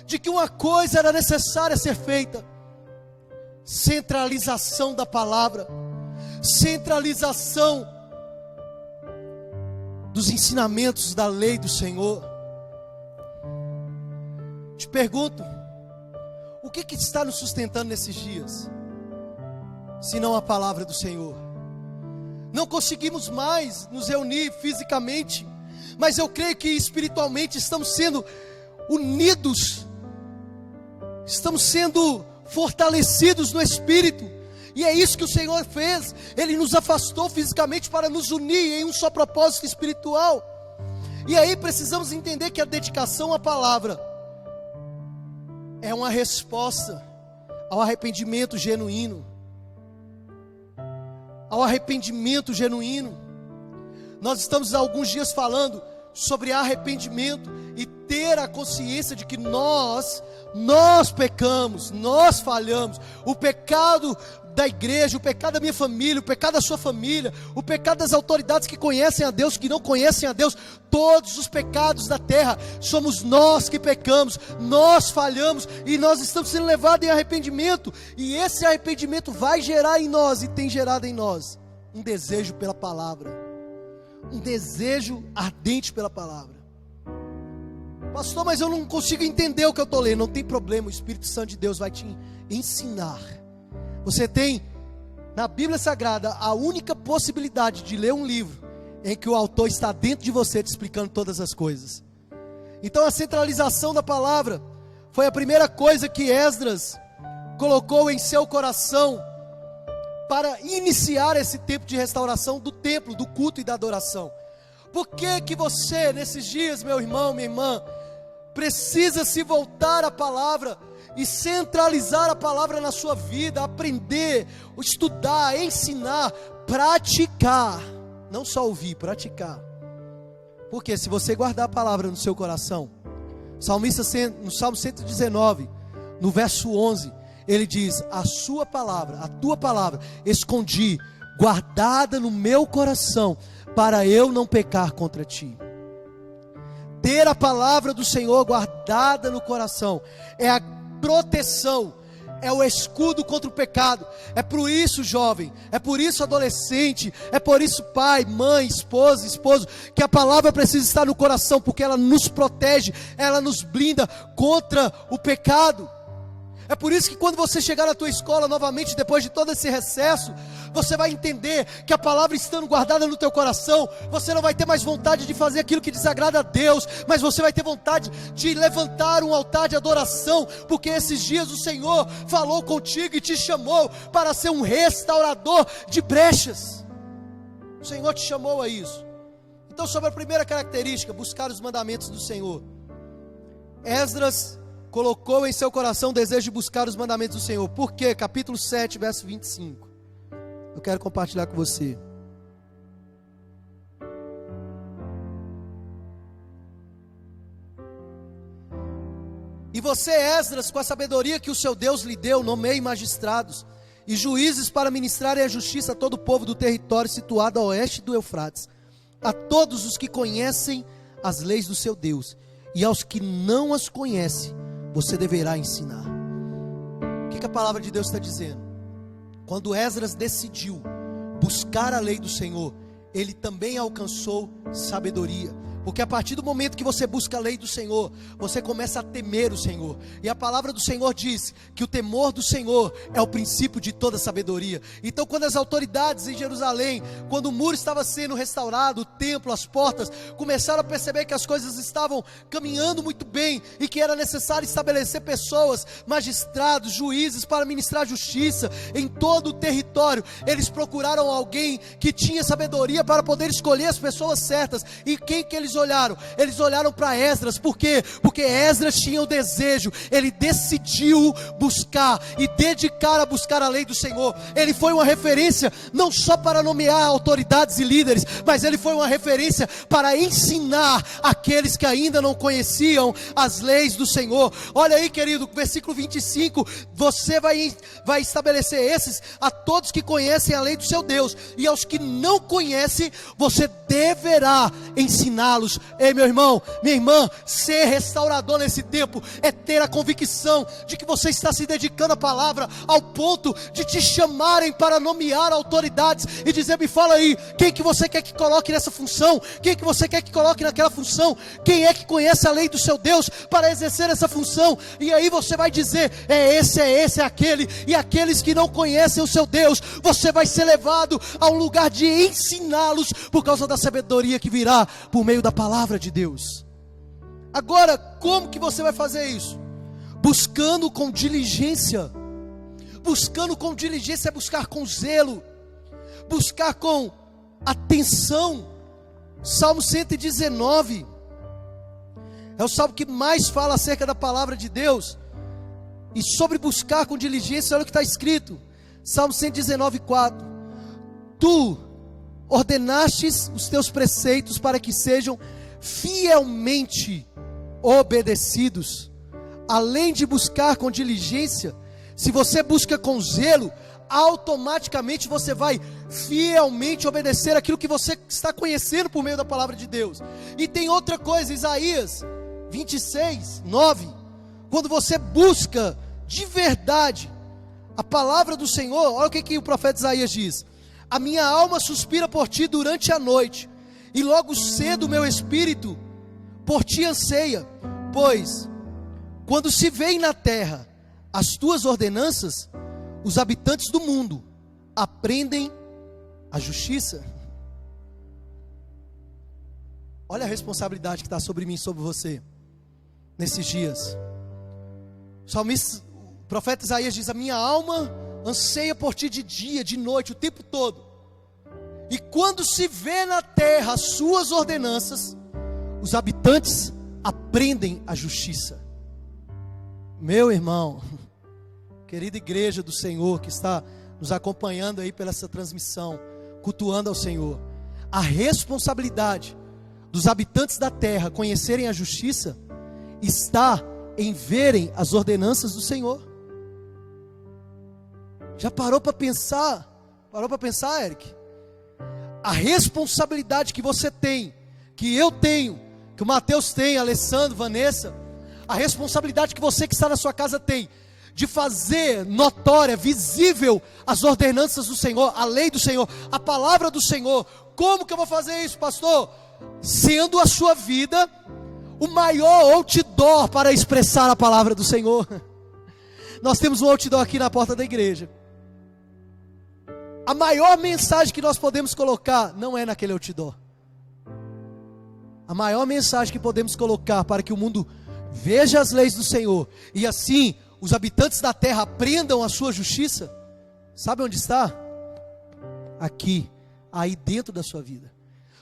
S1: de que uma coisa era necessária ser feita: centralização da palavra, centralização dos ensinamentos da lei do Senhor. Te pergunto, o que está nos sustentando nesses dias, se não a palavra do Senhor? Não conseguimos mais nos reunir fisicamente, mas eu creio que espiritualmente estamos sendo unidos, estamos sendo fortalecidos no Espírito. E é isso que o Senhor fez. Ele nos afastou fisicamente para nos unir em um só propósito espiritual. E aí precisamos entender que a dedicação à palavra é uma resposta ao arrependimento genuíno. Ao arrependimento genuíno. Nós estamos há alguns dias falando sobre arrependimento e ter a consciência de que nós pecamos, nós falhamos. O pecado da igreja, o pecado da minha família, o pecado da sua família, o pecado das autoridades que conhecem a Deus, que não conhecem a Deus, todos os pecados da terra, somos nós que pecamos, nós falhamos e nós estamos sendo levados em arrependimento, e esse arrependimento vai gerar em nós e tem gerado em nós um desejo pela palavra, um desejo ardente pela palavra. Pastor, mas eu não consigo entender o que eu estou lendo. Não tem problema, o Espírito Santo de Deus vai te ensinar. Você tem na Bíblia Sagrada a única possibilidade de ler um livro em que o autor está dentro de você te explicando todas as coisas. Então a centralização da palavra foi a primeira coisa que Esdras colocou em seu coração para iniciar esse tempo de restauração do templo, do culto e da adoração. Por que que você, nesses dias, meu irmão, minha irmã, precisa se voltar à palavra e centralizar a palavra na sua vida, aprender, estudar, ensinar, praticar, não só ouvir, praticar. Porque se você guardar a palavra no seu coração, o salmista no Salmo 119, no verso 11, ele diz: a sua palavra, a tua palavra, escondi, guardada no meu coração, para eu não pecar contra ti. Ter a palavra do Senhor guardada no coração é a proteção, é o escudo contra o pecado. É por isso, jovem, é por isso, adolescente, é por isso, pai, mãe, esposa, esposo, que a palavra precisa estar no coração, porque ela nos protege, ela nos blinda contra o pecado. É por isso que quando você chegar na tua escola novamente, depois de todo esse recesso, você vai entender que a palavra estando guardada no teu coração, você não vai ter mais vontade de fazer aquilo que desagrada a Deus, mas você vai ter vontade de levantar um altar de adoração, porque esses dias o Senhor falou contigo e te chamou para ser um restaurador de brechas. O Senhor te chamou a isso. Então, sobre a primeira característica, buscar os mandamentos do Senhor, Esdras colocou em seu coração o desejo de buscar os mandamentos do Senhor. Por quê? Capítulo 7, verso 25. Eu quero compartilhar com você. E você, Esdras, com a sabedoria que o seu Deus lhe deu, nomeie magistrados e juízes para ministrarem a justiça a todo o povo do território situado a oeste do Eufrates, a todos os que conhecem as leis do seu Deus, e aos que não as conhecem, você deverá ensinar. O que a palavra de Deus está dizendo? Quando Esdras decidiu buscar a lei do Senhor, ele também alcançou sabedoria. Porque a partir do momento que você busca a lei do Senhor, você começa a temer o Senhor. E a palavra do Senhor diz que o temor do Senhor é o princípio de toda sabedoria. Então, quando as autoridades em Jerusalém, quando o muro estava sendo restaurado, o templo, as portas, começaram a perceber que as coisas estavam caminhando muito bem e que era necessário estabelecer pessoas, magistrados, juízes para ministrar justiça em todo o território, eles procuraram alguém que tinha sabedoria para poder escolher as pessoas certas. E quem que eles olharam? Eles olharam para Esdras. Por quê? Porque Esdras tinha o desejo, ele decidiu buscar e dedicar a buscar a lei do Senhor. Ele foi uma referência não só para nomear autoridades e líderes, mas ele foi uma referência para ensinar aqueles que ainda não conheciam as leis do Senhor. Olha aí, querido, versículo 25, você vai estabelecer esses a todos que conhecem a lei do seu Deus, e aos que não conhecem, você deverá ensiná-los. Ei, meu irmão, minha irmã, ser restaurador nesse tempo é ter a convicção de que você está se dedicando à palavra ao ponto de te chamarem para nomear autoridades e dizer: me fala aí, quem que você quer que coloque nessa função? Quem que você quer que coloque naquela função? Quem é que conhece a lei do seu Deus para exercer essa função? E aí você vai dizer: é esse, é aquele. E aqueles que não conhecem o seu Deus, você vai ser levado a um lugar de ensiná-los por causa da sabedoria que virá por meio da palavra de Deus. Agora, como que você vai fazer isso? Buscando com diligência. Buscando com diligência é buscar com zelo, buscar com atenção. Salmo 119 é o salmo que mais fala acerca da palavra de Deus. E sobre buscar com diligência, olha o que está escrito, Salmo 119, 4. Tu ordenastes os teus preceitos para que sejam fielmente obedecidos, além de buscar com diligência, se você busca com zelo, automaticamente você vai fielmente obedecer aquilo que você está conhecendo por meio da palavra de Deus. E tem outra coisa, Isaías 26, 9, quando você busca de verdade a palavra do Senhor, olha o que o profeta Isaías diz: a minha alma suspira por ti durante a noite, e logo cedo o meu espírito por ti anseia, pois quando se veem na terra as tuas ordenanças, os habitantes do mundo aprendem a justiça. Olha a responsabilidade que está sobre mim e sobre você nesses dias. O profeta Isaías diz: a minha alma anseia por ti de dia, de noite, o tempo todo. E quando se vê na terra as suas ordenanças, os habitantes aprendem a justiça. Meu irmão, querida igreja do Senhor que está nos acompanhando aí pela essa transmissão, cultuando ao Senhor, a responsabilidade dos habitantes da terra conhecerem a justiça está em verem as ordenanças do Senhor. Já parou para pensar? Parou para pensar, Eric? A responsabilidade que você tem, que eu tenho, que o Mateus tem, Alessandro, Vanessa, a responsabilidade que você que está na sua casa tem, de fazer notória, visível as ordenanças do Senhor, a lei do Senhor, a palavra do Senhor. Como que eu vou fazer isso, pastor? Sendo a sua vida o maior outdoor para expressar a palavra do Senhor. Nós temos um outdoor aqui na porta da igreja. A maior mensagem que nós podemos colocar não é naquele outdoor. A maior mensagem que podemos colocar para que o mundo veja as leis do Senhor e assim os habitantes da terra aprendam a sua justiça, sabe onde está? Aqui, aí dentro da sua vida.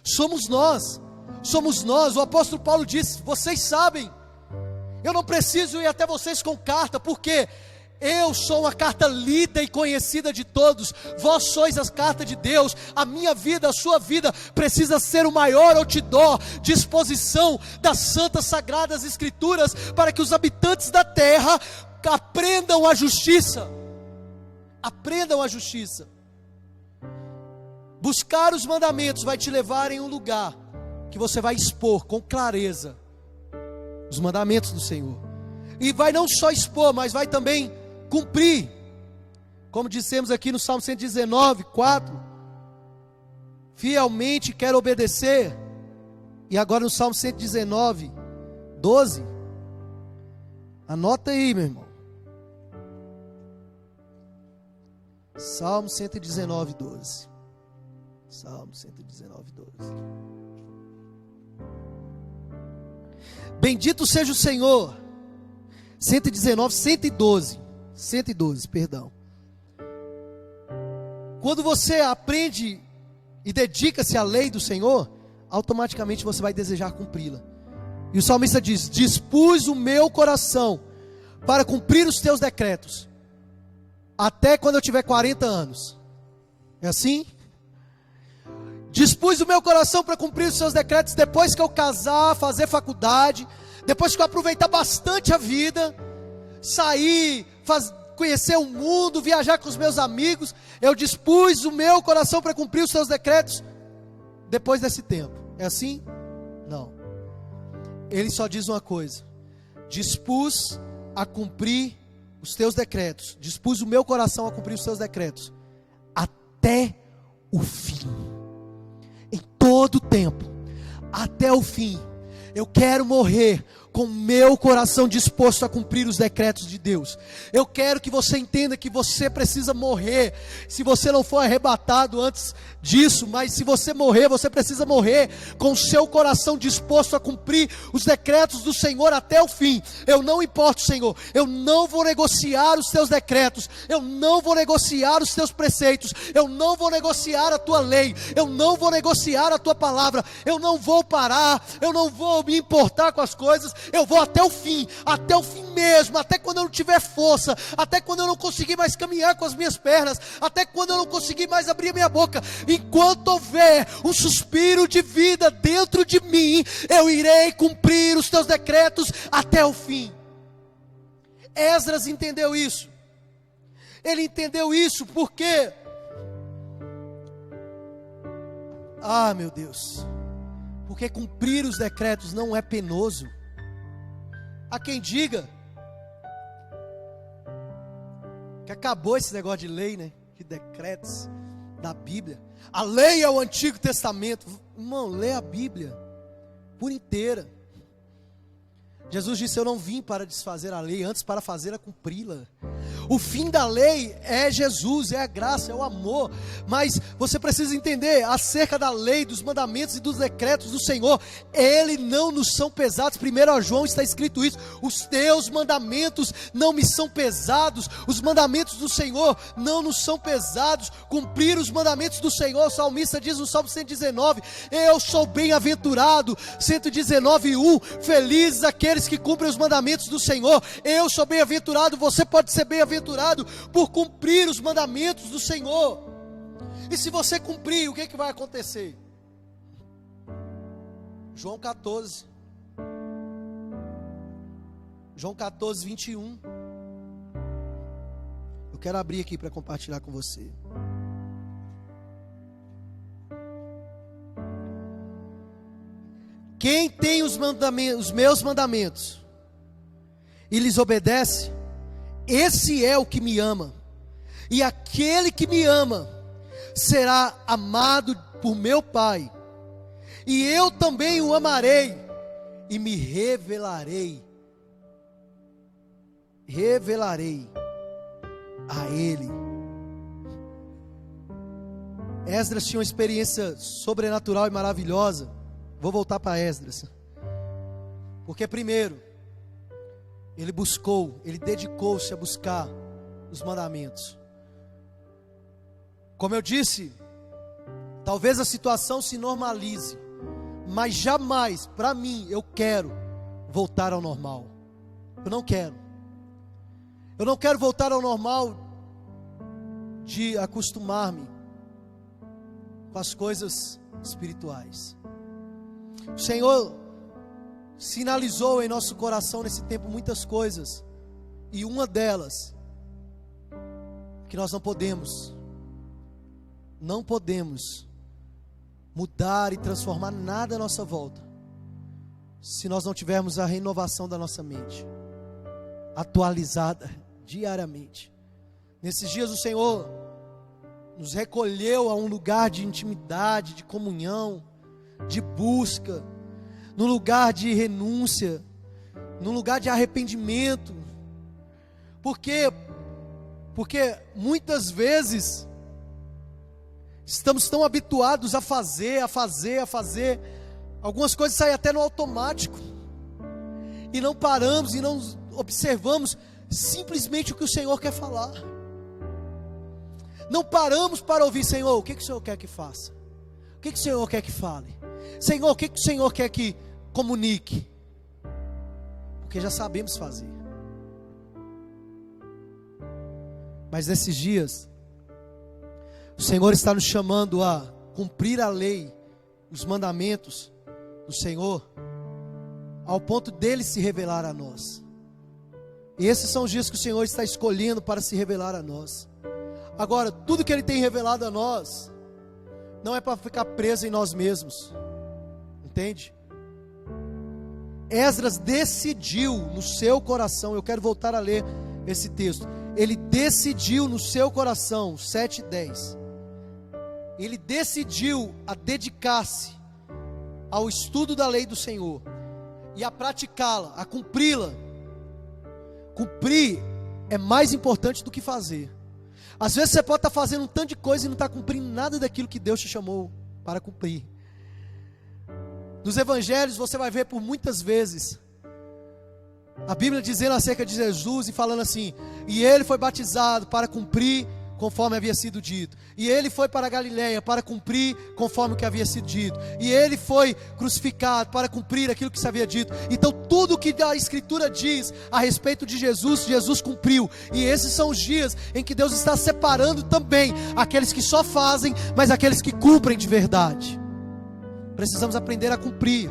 S1: Somos nós. O apóstolo Paulo disse: vocês sabem, eu não preciso ir até vocês com carta, porque eu sou uma carta lida e conhecida de todos, vós sois a carta de Deus. A minha vida, a sua vida precisa ser o maior outdoor de exposição das santas sagradas escrituras, para que os habitantes da terra aprendam a justiça. Aprendam a justiça. Buscar os mandamentos vai te levar em um lugar que você vai expor com clareza os mandamentos do Senhor. E vai não só expor, mas vai também cumprir. Como dissemos aqui no Salmo 119, 4. Fielmente quero obedecer. E agora no Salmo 119, 12. Anota aí, meu irmão. Salmo 119, 12. Salmo 119, 12. Bendito seja o Senhor. 119, 112. 112, perdão. Quando você aprende e dedica-se à lei do Senhor, automaticamente você vai desejar cumpri-la. E o salmista diz: dispus o meu coração para cumprir os teus decretos, até quando eu tiver 40 anos. É assim? Dispus o meu coração para cumprir os seus decretos depois que eu casar, fazer faculdade, depois que eu aproveitar bastante a vida, sair, conhecer o mundo, viajar com os meus amigos. Eu dispus o meu coração para cumprir os seus decretos depois desse tempo. É assim? Não. Ele só diz uma coisa: dispus a cumprir os teus decretos, dispus o meu coração a cumprir os teus decretos até o fim. Em todo o tempo, até o fim. Eu quero morrer com o meu coração disposto a cumprir os decretos de Deus. Eu quero que você entenda que você precisa morrer, se você não for arrebatado antes disso, mas se você morrer, você precisa morrer com o seu coração disposto a cumprir os decretos do Senhor até o fim. Eu não importo, Senhor, eu não vou negociar os teus decretos, eu não vou negociar os teus preceitos, eu não vou negociar a tua lei, eu não vou negociar a tua palavra, eu não vou parar, eu não vou me importar com as coisas, eu vou até o fim mesmo, até quando eu não tiver força, até quando eu não conseguir mais caminhar com as minhas pernas, até quando eu não conseguir mais abrir a minha boca. Enquanto houver um suspiro de vida dentro de mim, eu irei cumprir os teus decretos até o fim. Esdras entendeu isso. Ele entendeu isso porque, meu Deus, porque cumprir os decretos não é penoso. Há quem diga que acabou esse negócio de lei, né? De decretos da Bíblia. A lei é o Antigo Testamento. Irmão, lê a Bíblia por inteira. Jesus disse: eu não vim para desfazer a lei, antes para fazê-la cumpri-la. O fim da lei é Jesus, é a graça, é o amor. Mas você precisa entender acerca da lei, dos mandamentos e dos decretos do Senhor. Eles não nos são pesados. 1 João está escrito isso: os teus mandamentos não me são pesados. Os mandamentos do Senhor não nos são pesados. Cumprir os mandamentos do Senhor, o salmista diz no Salmo 119: eu sou bem-aventurado. 119:1, felizes aqueles que cumprem os mandamentos do Senhor. Eu sou bem-aventurado. Você pode ser bem-aventurado por cumprir os mandamentos do Senhor. E se você cumprir, o que vai acontecer? João 14, 21. Eu quero abrir aqui para compartilhar com você. Quem tem os meus mandamentos e lhes obedece, esse é o que me ama. E aquele que me ama será amado por meu Pai. E eu também o amarei e me revelarei a ele. Esdras tinha uma experiência sobrenatural e maravilhosa. Vou voltar para Esdras. Porque primeiro, ele dedicou-se a buscar os mandamentos. Como eu disse, talvez a situação se normalize, mas jamais, para mim, eu quero voltar ao normal. Eu não quero voltar ao normal de acostumar-me com as coisas espirituais. O Senhor sinalizou em nosso coração nesse tempo muitas coisas, e uma delas, que nós não podemos mudar e transformar nada à nossa volta, se nós não tivermos a renovação da nossa mente, atualizada diariamente. Nesses dias o Senhor nos recolheu a um lugar de intimidade, de comunhão, de busca, num lugar de renúncia, num lugar de arrependimento. Porque muitas vezes estamos tão habituados a fazer, algumas coisas saem até no automático, e não paramos e não observamos simplesmente o que o Senhor quer falar. Não paramos para ouvir: Senhor, o que o Senhor quer que faça? O que o Senhor quer que fale? Senhor, o que o Senhor quer que comunique? Porque já sabemos fazer. Mas nesses dias, o Senhor está nos chamando a cumprir a lei, os mandamentos do Senhor, ao ponto dele se revelar a nós. E esses são os dias que o Senhor está escolhendo para se revelar a nós. Agora, tudo que ele tem revelado a nós não é para ficar preso em nós mesmos. Entende? Esdras decidiu no seu coração, eu quero voltar a ler esse texto. Ele decidiu no seu coração, 7:10. Ele decidiu a dedicar-se ao estudo da lei do Senhor e a praticá-la, a cumpri-la. Cumprir é mais importante do que fazer. Às vezes você pode estar fazendo um tanto de coisa e não está cumprindo nada daquilo que Deus te chamou para cumprir. Nos evangelhos você vai ver por muitas vezes a Bíblia dizendo acerca de Jesus e falando assim: e ele foi batizado para cumprir conforme havia sido dito. E ele foi para a Galileia para cumprir conforme o que havia sido dito. E ele foi crucificado para cumprir aquilo que se havia dito. Então tudo o que a Escritura diz a respeito de Jesus, Jesus cumpriu. E esses são os dias em que Deus está separando também aqueles que só fazem, mas aqueles que cumprem de verdade. Precisamos aprender a cumprir.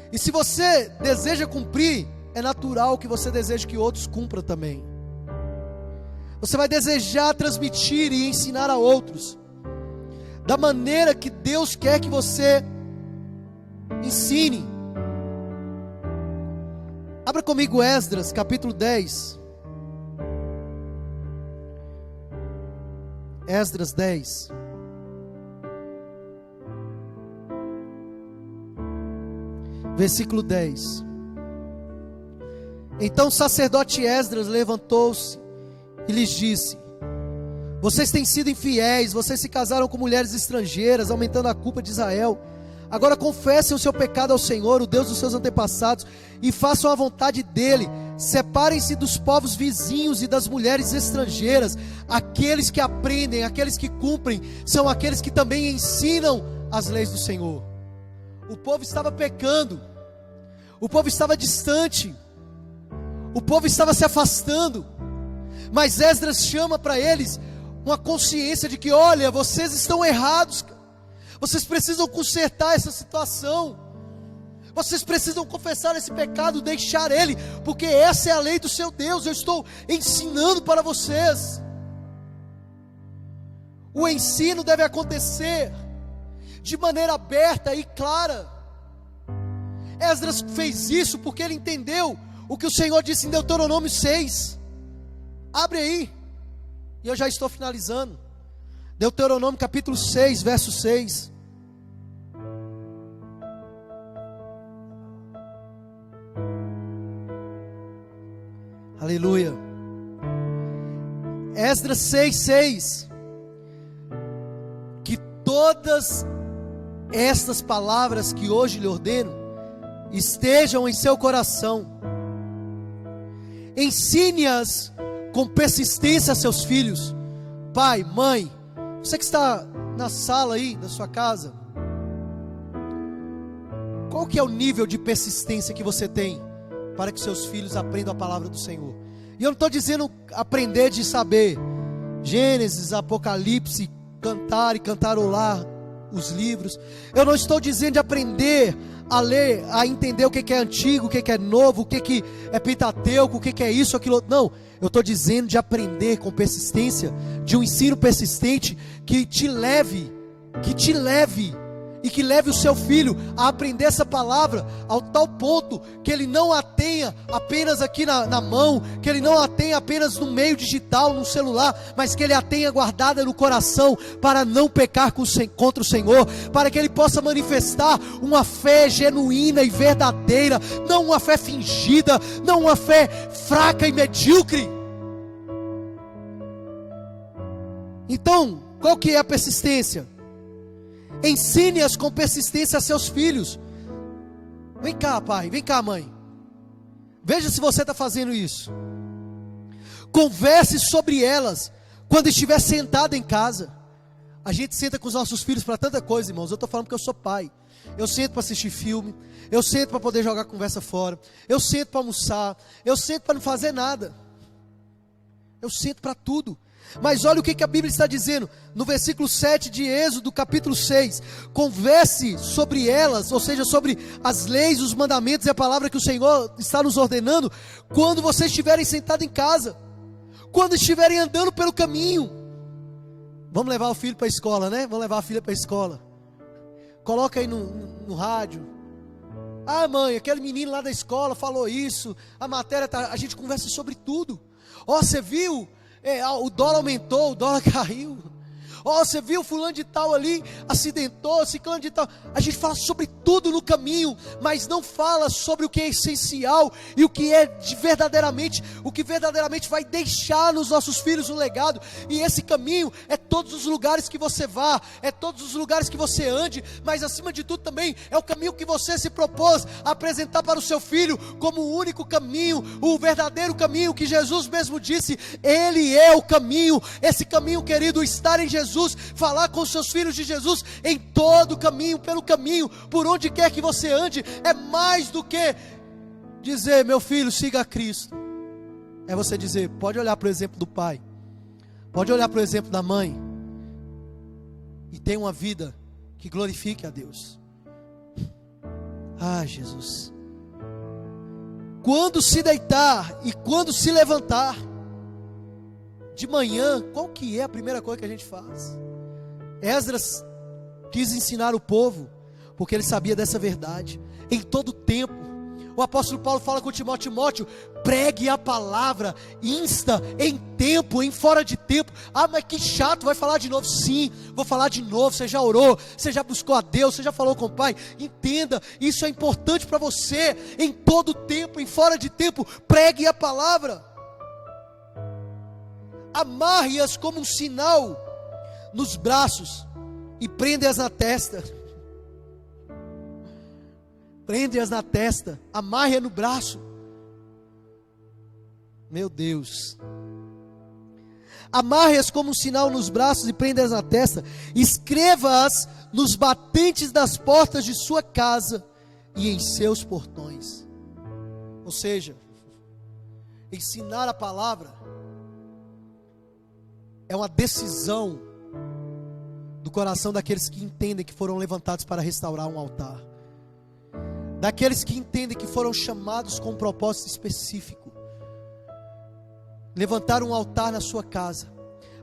S1: E se você deseja cumprir, é natural que você deseje que outros cumpram também. Você vai desejar transmitir e ensinar a outros da maneira que Deus quer que você ensine. Abra comigo Esdras, capítulo 10. Esdras 10. Versículo 10. Então o sacerdote Esdras levantou-se e lhes disse: vocês têm sido infiéis, vocês se casaram com mulheres estrangeiras, aumentando a culpa de Israel. Agora confessem o seu pecado ao Senhor, o Deus dos seus antepassados, e façam a vontade dele. Separem-se dos povos vizinhos e das mulheres estrangeiras. Aqueles que aprendem, aqueles que cumprem, são aqueles que também ensinam as leis do Senhor. O povo estava pecando, o povo estava distante, o povo estava se afastando, mas Esdras chama para eles uma consciência de que, olha, vocês estão errados, vocês precisam consertar essa situação, vocês precisam confessar esse pecado, deixar ele, porque essa é a lei do seu Deus. Eu estou ensinando para vocês. O ensino deve acontecer de maneira aberta e clara. Esdras fez isso porque ele entendeu o que o Senhor disse em Deuteronômio 6. Abre aí, e eu já estou finalizando. Deuteronômio capítulo 6, verso 6. Aleluia. Esdras 6, 6. Que todas estas palavras que hoje lhe ordeno estejam em seu coração. Ensine-as com persistência a seus filhos. Pai, mãe, você que está na sala aí da sua casa, qual que é o nível de persistência que você tem para que seus filhos aprendam a palavra do Senhor? E eu não estou dizendo aprender de saber Gênesis, Apocalipse, cantar e cantarolar os livros. Eu não estou dizendo de aprender a ler, a entender o que é antigo, o que é novo, o que é Pentateuco, o que é isso, aquilo outro. Não, eu estou dizendo de aprender com persistência, de um ensino persistente que te leve e que leve o seu filho a aprender essa palavra ao tal ponto que ele não a tenha apenas aqui na mão, que ele não a tenha apenas no meio digital, no celular, mas que ele a tenha guardada no coração para não pecar contra o Senhor, para que ele possa manifestar uma fé genuína e verdadeira, não uma fé fingida, não uma fé fraca e medíocre. Então, qual que é a persistência? Ensine-as com persistência a seus filhos. Vem cá, pai, vem cá, mãe. Veja se você está fazendo isso. Converse sobre elas quando estiver sentado em casa. A gente senta com os nossos filhos para tanta coisa, irmãos. Eu estou falando porque eu sou pai. Eu sento para assistir filme, eu sento para poder jogar conversa fora, eu sento para almoçar, eu sento para não fazer nada. Eu sento para tudo. Mas olha o que a Bíblia está dizendo no versículo 7 de Êxodo, capítulo 6. Converse sobre elas, ou seja, sobre as leis, os mandamentos e a palavra que o Senhor está nos ordenando, quando vocês estiverem sentados em casa, quando estiverem andando pelo caminho. Vamos levar o filho para a escola, né? Vamos levar a filha para a escola. Coloca aí no rádio. Ah, mãe, aquele menino lá da escola falou isso, a matéria tá, a gente conversa sobre tudo. Ó, você viu? O dólar aumentou, o dólar caiu. Você viu fulano de tal ali, acidentou, ciclano de tal. A gente fala sobre tudo no caminho, mas não fala sobre o que é essencial e o que é verdadeiramente vai deixar nos nossos filhos um legado. E esse caminho é todos os lugares que você vá, é todos os lugares que você ande, mas acima de tudo também é o caminho que você se propôs a apresentar para o seu filho como o único caminho, o verdadeiro caminho que Jesus mesmo disse, Ele é o caminho. Esse caminho, querido, estar em Jesus, falar com os seus filhos de Jesus em todo o caminho, pelo caminho, por onde quer que você ande, é mais do que dizer, meu filho, siga a Cristo. É você dizer, pode olhar para o exemplo do pai, pode olhar para o exemplo da mãe, e tenha uma vida que glorifique a Deus. Ah, Jesus. Quando se deitar e quando se levantar, de manhã, qual que é a primeira coisa que a gente faz? Esdras quis ensinar o povo, porque ele sabia dessa verdade, em todo tempo. O apóstolo Paulo fala com Timóteo, Timóteo, pregue a palavra, insta, em tempo, em fora de tempo. Ah, mas que chato, vai falar de novo? Sim, vou falar de novo. Você já orou, você já buscou a Deus, você já falou com o Pai. Entenda, isso é importante para você, em todo tempo, em fora de tempo, pregue a palavra. Amarre-as como um sinal nos braços e prende-as na testa. Prende-as na testa, amarre-as no braço. Meu Deus. Amarre-as como um sinal nos braços e prende-as na testa. Escreva-as nos batentes das portas de sua casa e em seus portões. Ou seja, ensinar a palavra é uma decisão do coração daqueles que entendem que foram levantados para restaurar um altar. Daqueles que entendem que foram chamados com um propósito específico. Levantar um altar na sua casa,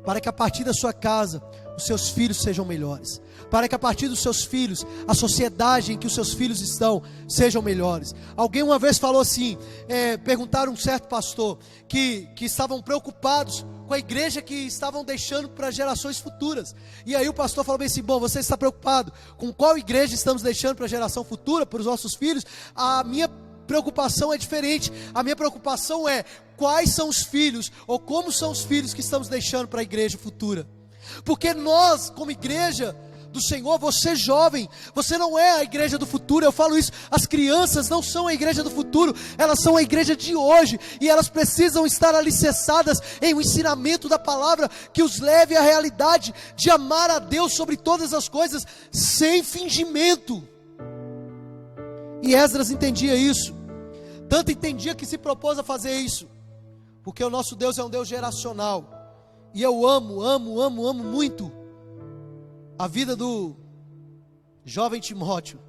S1: para que a partir da sua casa, os seus filhos sejam melhores. Para que a partir dos seus filhos, a sociedade em que os seus filhos estão, sejam melhores. Alguém uma vez falou assim, perguntaram a um certo pastor, que estavam preocupados com a igreja que estavam deixando para gerações futuras. E aí o pastor falou bem assim, bom, você está preocupado com qual igreja estamos deixando para a geração futura, para os nossos filhos? A minha preocupação é diferente. A minha preocupação é quais são os filhos, ou como são os filhos que estamos deixando para a igreja futura. Porque nós, como igreja do Senhor, você jovem, você não é a igreja do futuro. Eu falo isso, as crianças não são a igreja do futuro, elas são a igreja de hoje, e elas precisam estar alicerçadas em um ensinamento da palavra, que os leve à realidade de amar a Deus sobre todas as coisas, sem fingimento. E Esdras entendia isso, tanto entendia que se propôs a fazer isso, porque o nosso Deus é um Deus geracional, e eu amo muito a vida do jovem Timóteo.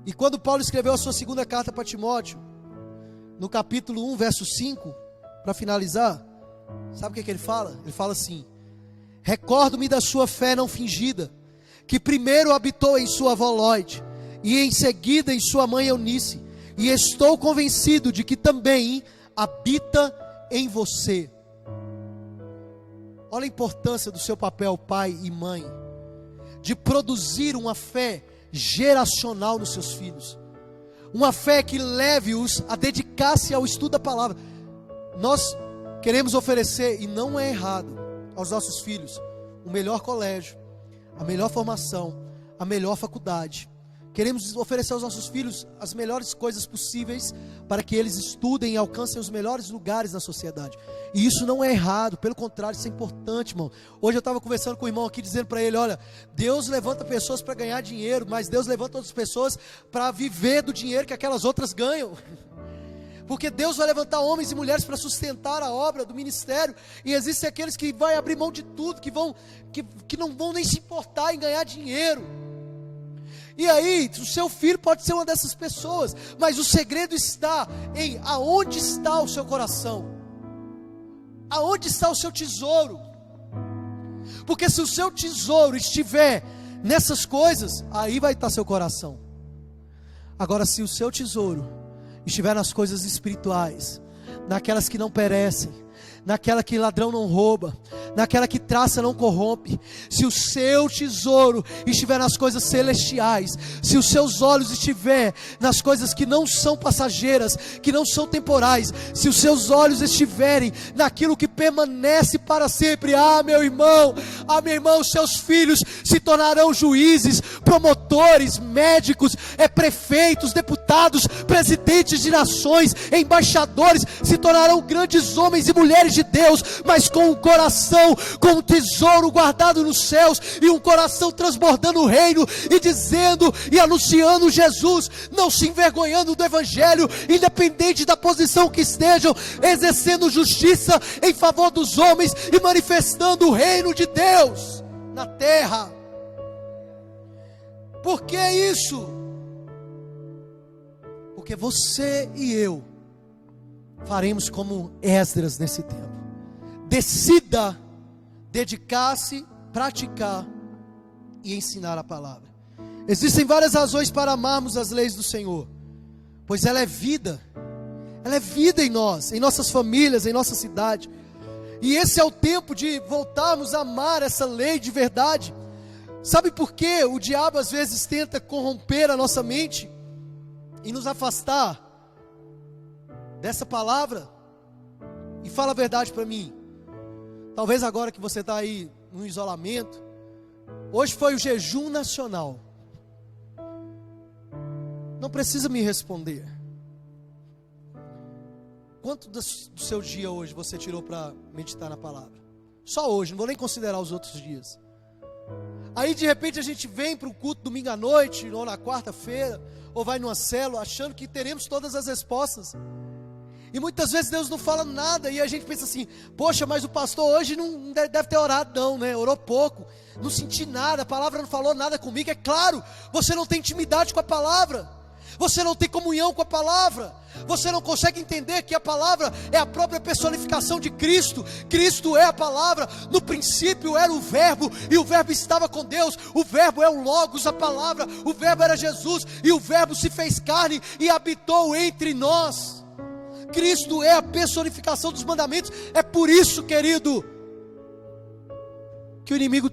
S1: E quando Paulo escreveu a sua segunda carta para Timóteo, no capítulo 1, verso 5, para finalizar, sabe o que ele fala? Ele fala assim: recordo-me da sua fé não fingida, que primeiro habitou em sua avó Lóide, e em seguida em sua mãe Eunice, e estou convencido de que também habita em você. Olha a importância do seu papel, pai e mãe, de produzir uma fé geracional nos seus filhos, uma fé que leve-os a dedicar-se ao estudo da palavra. Nós queremos oferecer, e não é errado, aos nossos filhos o melhor colégio, a melhor formação, a melhor faculdade. Queremos oferecer aos nossos filhos as melhores coisas possíveis para que eles estudem e alcancem os melhores lugares na sociedade. E isso não é errado, pelo contrário, isso é importante, irmão. Hoje eu estava conversando com o irmão aqui, dizendo para ele, olha, Deus levanta pessoas para ganhar dinheiro, mas Deus levanta outras pessoas para viver do dinheiro que aquelas outras ganham. Porque Deus vai levantar homens e mulheres para sustentar a obra do ministério, e existem aqueles que vão abrir mão de tudo, que não vão nem se importar em ganhar dinheiro. E aí, o seu filho pode ser uma dessas pessoas, mas o segredo está em aonde está o seu coração, aonde está o seu tesouro. Porque se o seu tesouro estiver nessas coisas, aí vai estar seu coração. Agora, se o seu tesouro estiver nas coisas espirituais, naquelas que não perecem, naquela que ladrão não rouba, naquela que traça não corrompe, se o seu tesouro estiver nas coisas celestiais, se os seus olhos estiver nas coisas que não são passageiras, que não são temporais, se os seus olhos estiverem naquilo que permanece para sempre, meu irmão, minha irmã, os seus filhos se tornarão juízes, promotores, médicos, prefeitos, deputados, presidentes de nações, embaixadores, se tornarão grandes homens e mulheres de Deus, mas com um coração, com um tesouro guardado nos céus, e um coração transbordando o reino, e dizendo e anunciando Jesus, não se envergonhando do evangelho, independente da posição que estejam, exercendo justiça em favor dos homens, e manifestando o reino de Deus na terra. Por que isso? Porque você e eu faremos como Esdras nesse tempo. Decida dedicar-se, praticar e ensinar a palavra. Existem várias razões para amarmos as leis do Senhor, pois ela é vida em nós, em nossas famílias, em nossa cidade. E esse é o tempo de voltarmos a amar essa lei de verdade. Sabe por que o diabo às vezes tenta corromper a nossa mente e nos afastar dessa palavra? E fala a verdade para mim. Talvez agora que você está aí no isolamento, hoje foi o jejum nacional. Não precisa me responder. Quanto do seu dia hoje você tirou para meditar na palavra? Só hoje, não vou nem considerar os outros dias. Aí de repente a gente vem para o culto domingo à noite, ou na quarta-feira, ou vai numa célula, achando que teremos todas as respostas. E muitas vezes Deus não fala nada, e a gente pensa assim, poxa, mas o pastor hoje não deve ter orado não, né? Orou pouco, não senti nada, a palavra não falou nada comigo. É claro, você não tem intimidade com a palavra, você não tem comunhão com a palavra, você não consegue entender que a palavra é a própria personificação de Cristo. Cristo é a palavra, no princípio era o verbo, e o verbo estava com Deus, o verbo é o Logos, a palavra, o verbo era Jesus, e o verbo se fez carne e habitou entre nós. Cristo é a personificação dos mandamentos. É por isso, querido, que o inimigo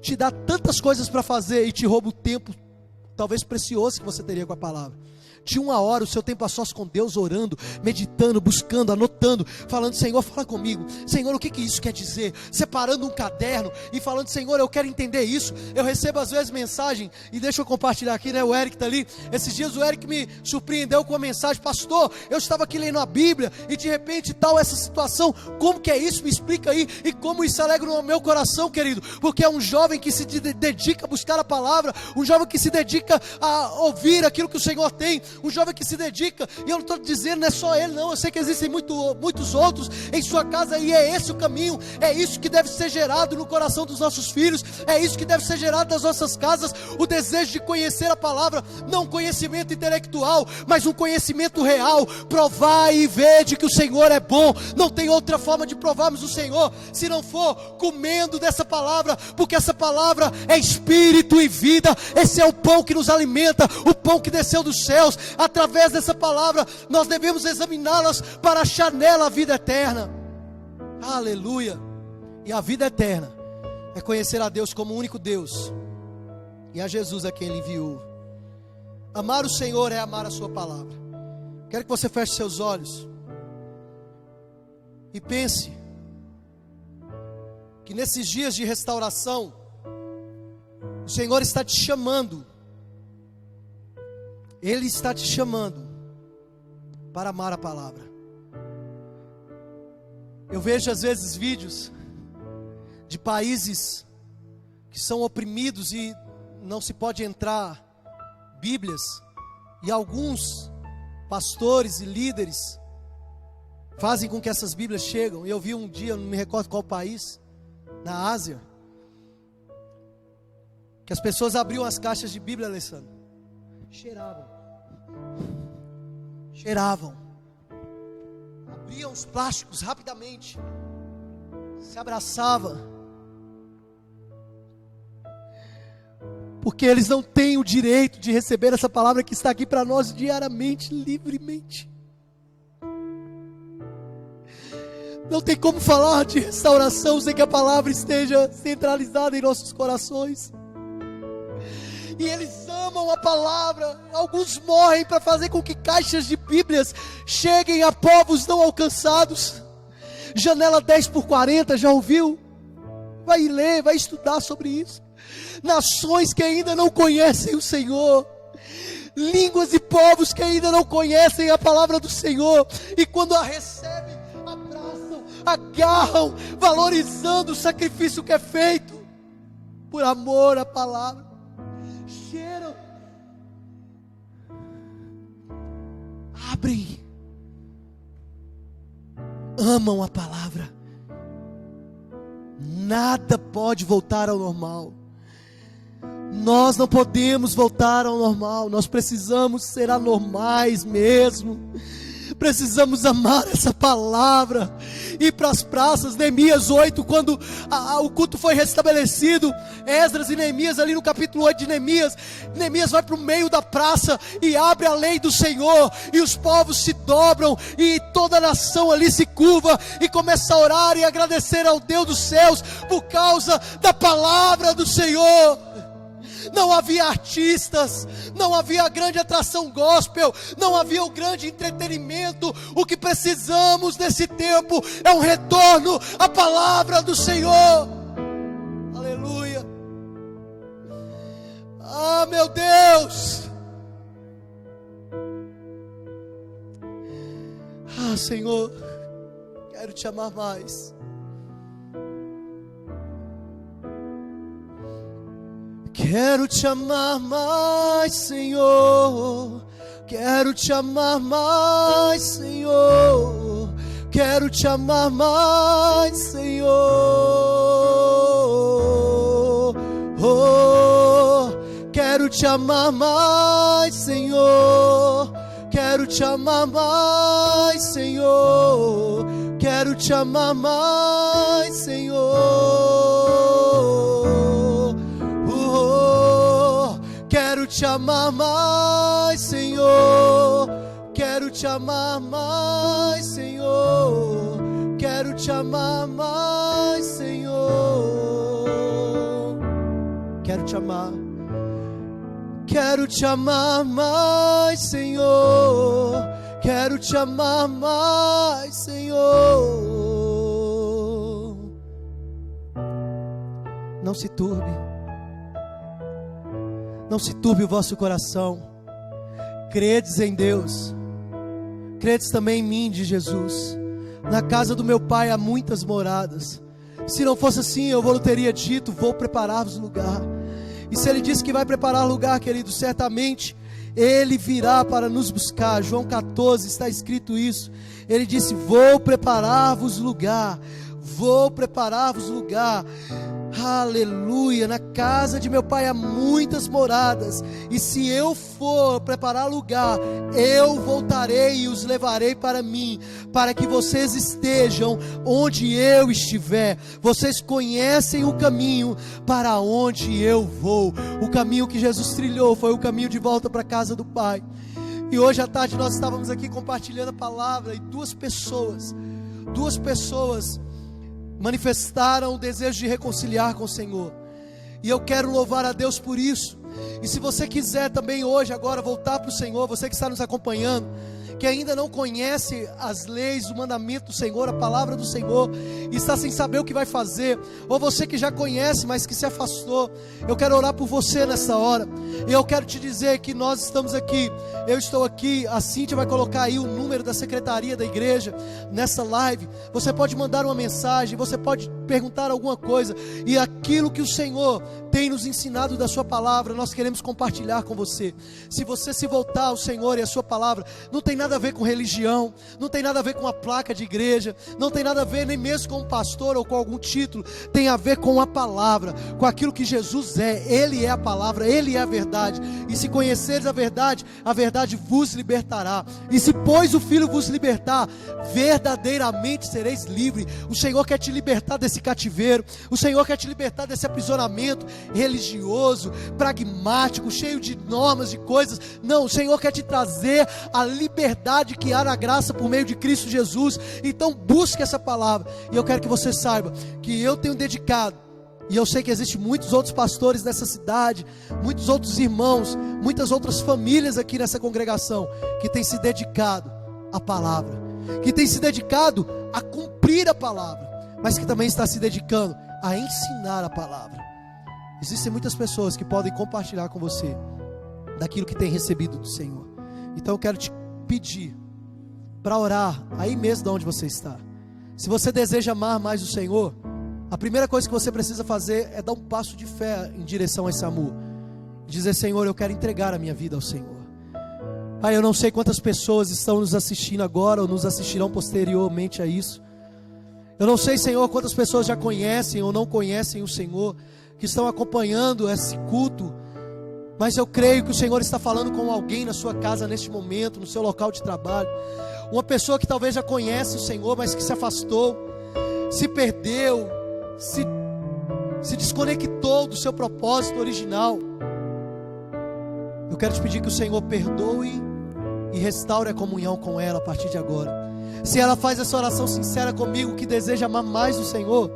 S1: te dá tantas coisas para fazer e te rouba o tempo, talvez precioso, que você teria com a palavra. De 1 hora, o seu tempo a sós com Deus, orando, meditando, buscando, anotando, falando, Senhor, fala comigo, Senhor, o que isso quer dizer? Separando um caderno e falando, Senhor, eu quero entender isso. Eu recebo às vezes mensagem, e deixa eu compartilhar aqui, né? O Eric está ali. Esses dias o Eric me surpreendeu com uma mensagem: pastor, eu estava aqui lendo a Bíblia, e de repente tal essa situação, como que é isso? Me explica aí. E como isso alegra o meu coração, querido, porque é um jovem que se dedica a buscar a palavra, um jovem que se dedica a ouvir aquilo que o Senhor tem, um jovem que se dedica. E eu não estou dizendo, não é só ele não, eu sei que existem muitos outros em sua casa, e é esse o caminho, é isso que deve ser gerado no coração dos nossos filhos, é isso que deve ser gerado nas nossas casas, o desejo de conhecer a palavra, não um conhecimento intelectual, mas um conhecimento real. Provai e vede que o Senhor é bom. Não tem outra forma de provarmos o Senhor, se não for comendo dessa palavra, porque essa palavra é espírito e vida. Esse é o pão que nos alimenta, o pão que desceu dos céus. Através dessa palavra nós devemos examiná-las para achar nela a vida eterna. Aleluia. E a vida eterna é conhecer a Deus como o único Deus, e a Jesus a quem Ele enviou. Amar o Senhor é amar a sua palavra. Quero que você feche seus olhos e pense que nesses dias de restauração, o Senhor está te chamando. Ele está te chamando para amar a palavra. Eu vejo às vezes vídeos de países que são oprimidos e não se pode entrar Bíblias, e alguns pastores e líderes fazem com que essas Bíblias cheguem. E eu vi um dia, não me recordo qual país, na Ásia, que as pessoas abriam as caixas de Bíblia, Alessandro, cheiravam, abriam os plásticos rapidamente, se abraçava, porque eles não têm o direito de receber essa palavra que está aqui para nós diariamente, livremente. Não tem como falar de restauração sem que a palavra esteja centralizada em nossos corações. E eles amam a palavra. Alguns morrem para fazer com que caixas de Bíblias cheguem a povos não alcançados. Janela 10x40, já ouviu? Vai ler, vai estudar sobre isso. Nações que ainda não conhecem o Senhor, línguas e povos que ainda não conhecem a palavra do Senhor, e quando a recebem, abraçam, agarram, valorizando o sacrifício que é feito por amor à palavra. Cheiram, abrem, amam a palavra. Nada pode voltar ao normal. Nós não podemos voltar ao normal. Nós precisamos ser anormais mesmo. Precisamos amar essa palavra. Ir para as praças. Neemias 8, quando o culto foi restabelecido, Esdras e Neemias, ali no capítulo 8 de Neemias, Neemias vai para o meio da praça e abre a lei do Senhor, e os povos se dobram, e toda a nação ali se curva e começa a orar e agradecer ao Deus dos céus por causa da palavra do Senhor. Não havia artistas, não havia grande atração gospel, não havia o grande entretenimento. O que precisamos nesse tempo é um retorno à palavra do Senhor. Aleluia. Ah, meu Deus. Ah, Senhor, quero te amar mais. Quero te amar mais, Senhor. Quero te amar mais, Senhor. Quero te amar mais, Senhor. Oh, quero te amar mais, Senhor. Quero te amar mais, Senhor. Quero te amar mais, Senhor. Quero te amar mais, Senhor. Quero te amar mais, Senhor. Quero te amar mais, Senhor. Quero te amar. Quero te amar mais, Senhor. Quero te amar mais, Senhor. Não se turbe. Não se turbe o vosso coração. Credes em Deus, credes também em mim, de Jesus. Na casa do meu Pai há muitas moradas. Se não fosse assim, eu vou teria dito: vou preparar-vos lugar. E se Ele disse que vai preparar lugar, querido, certamente Ele virá para nos buscar. João 14 está escrito isso. Ele disse: vou preparar-vos lugar. Vou preparar-vos lugar. Aleluia. Na casa de meu Pai há muitas moradas, e se eu for preparar lugar, eu voltarei e os levarei para mim, para que vocês estejam onde eu estiver. Vocês conhecem o caminho para onde eu vou. O caminho que Jesus trilhou foi o caminho de volta para a casa do Pai. E hoje à tarde nós estávamos aqui compartilhando a palavra, e duas pessoas manifestaram o desejo de reconciliar com o Senhor, e eu quero louvar a Deus por isso. E se você quiser também hoje, agora, voltar para o Senhor, você que está nos acompanhando, que ainda não conhece as leis, o mandamento do Senhor, a palavra do Senhor, e está sem saber o que vai fazer, ou você que já conhece, mas que se afastou, eu quero orar por você nessa hora. E eu quero te dizer que nós estamos aqui, eu estou aqui, a Cíntia vai colocar aí o número da secretaria da igreja nessa live. Você pode mandar uma mensagem, você pode perguntar alguma coisa, e aquilo que o Senhor tem nos ensinado da sua palavra, nós queremos compartilhar com você. Se você se voltar ao Senhor e a sua palavra, não tem nada a ver com religião, não tem nada a ver com a placa de igreja, não tem nada a ver nem mesmo com um pastor ou com algum título, tem a ver com a palavra, com aquilo que Jesus é. Ele é a palavra, Ele é a verdade, e se conheceres a verdade vos libertará, e se pois o Filho vos libertar, verdadeiramente sereis livres. O Senhor quer te libertar desse desse cativeiro. O Senhor quer te libertar desse aprisionamento religioso, pragmático, cheio de normas, de coisas. Não, o Senhor quer te trazer a liberdade que há na graça por meio de Cristo Jesus. Então busque essa palavra. E eu quero que você saiba que eu tenho dedicado, e eu sei que existem muitos outros pastores nessa cidade, muitos outros irmãos, muitas outras famílias aqui nessa congregação, que têm se dedicado à palavra, que têm se dedicado a cumprir a palavra, mas que também está se dedicando a ensinar a palavra. Existem muitas pessoas que podem compartilhar com você daquilo que tem recebido do Senhor. Então eu quero te pedir para orar aí mesmo de onde você está. Se você deseja amar mais o Senhor, a primeira coisa que você precisa fazer é dar um passo de fé em direção a esse amor. Dizer: Senhor, eu quero entregar a minha vida ao Senhor. Pai, eu não sei quantas pessoas estão nos assistindo agora ou nos assistirão posteriormente a isso. Eu não sei, Senhor, quantas pessoas já conhecem ou não conhecem o Senhor, que estão acompanhando esse culto. Mas eu creio que o Senhor está falando com alguém na sua casa neste momento, no seu local de trabalho. Uma pessoa que talvez já conhece o Senhor, mas que se afastou, se perdeu, se desconectou do seu propósito original. Eu quero te pedir que o Senhor perdoe e restaure a comunhão com ela a partir de agora. Se ela faz essa oração sincera comigo, que deseja amar mais o Senhor,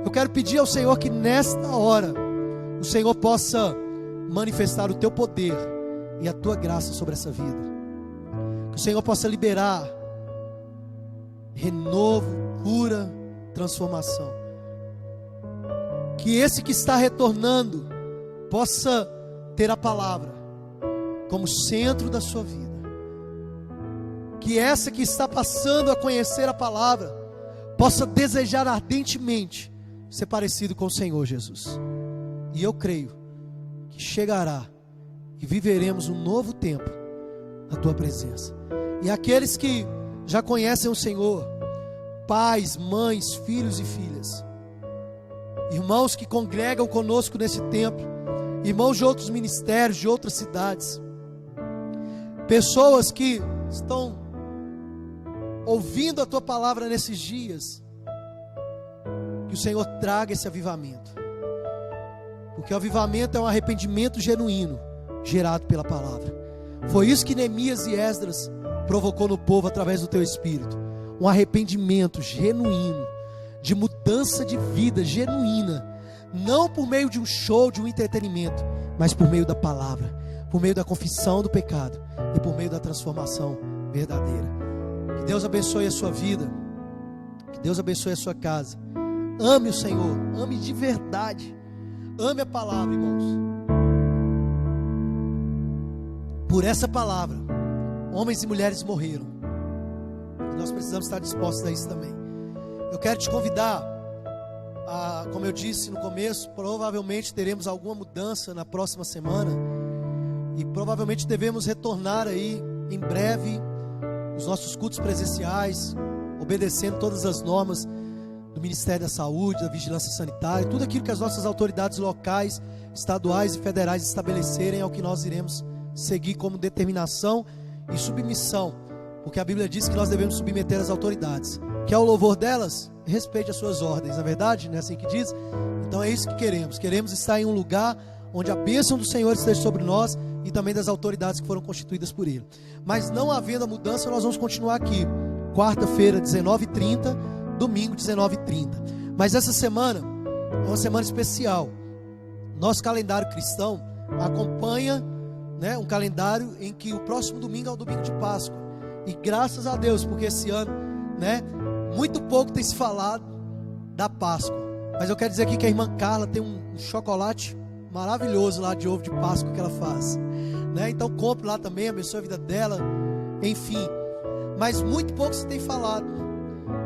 S1: eu quero pedir ao Senhor que nesta hora o Senhor possa manifestar o teu poder e a tua graça sobre essa vida. Que o Senhor possa liberar renovo, cura, transformação. Que esse que está retornando possa ter a palavra como centro da sua vida. Que essa que está passando a conhecer a palavra possa desejar ardentemente ser parecido com o Senhor Jesus. E eu creio que chegará e viveremos um novo tempo na tua presença. E aqueles que já conhecem o Senhor, pais, mães, filhos e filhas, irmãos que congregam conosco nesse templo, irmãos de outros ministérios, de outras cidades, pessoas que estão ouvindo a tua palavra nesses dias, que o Senhor traga esse avivamento, porque o avivamento é um arrependimento genuíno, gerado pela palavra. Foi isso que Neemias e Esdras provocou no povo através do teu Espírito, um arrependimento genuíno, de mudança de vida genuína, não por meio de um show, de um entretenimento, mas por meio da palavra, por meio da confissão do pecado e por meio da transformação verdadeira. Que Deus abençoe a sua vida, que Deus abençoe a sua casa. Ame o Senhor, ame de verdade, ame a palavra, irmãos. Por essa palavra, homens e mulheres morreram, e nós precisamos estar dispostos a isso também. Eu quero te convidar como eu disse no começo, provavelmente teremos alguma mudança na próxima semana, e provavelmente devemos retornar aí em breve os nossos cultos presenciais, obedecendo todas as normas do Ministério da Saúde, da Vigilância Sanitária, tudo aquilo que as nossas autoridades locais, estaduais e federais estabelecerem é o que nós iremos seguir como determinação e submissão, porque a Bíblia diz que nós devemos submeter as autoridades. Quer o louvor delas? Respeite as suas ordens, na verdade, não é assim que diz? Então é isso que queremos estar em um lugar onde a bênção do Senhor esteja sobre nós e também das autoridades que foram constituídas por Ele. Mas não havendo a mudança, nós vamos continuar aqui, quarta-feira, 19h30, domingo, 19h30. Mas essa semana é uma semana especial. Nosso calendário cristão acompanha, um calendário em que o próximo domingo é o domingo de Páscoa. E graças a Deus, porque esse ano, muito pouco tem se falado da Páscoa. Mas eu quero dizer aqui que a irmã Carla tem um chocolate maravilhoso lá de ovo de Páscoa que ela faz, Então compre lá também, abençoe a vida dela. Enfim, mas muito pouco se tem falado,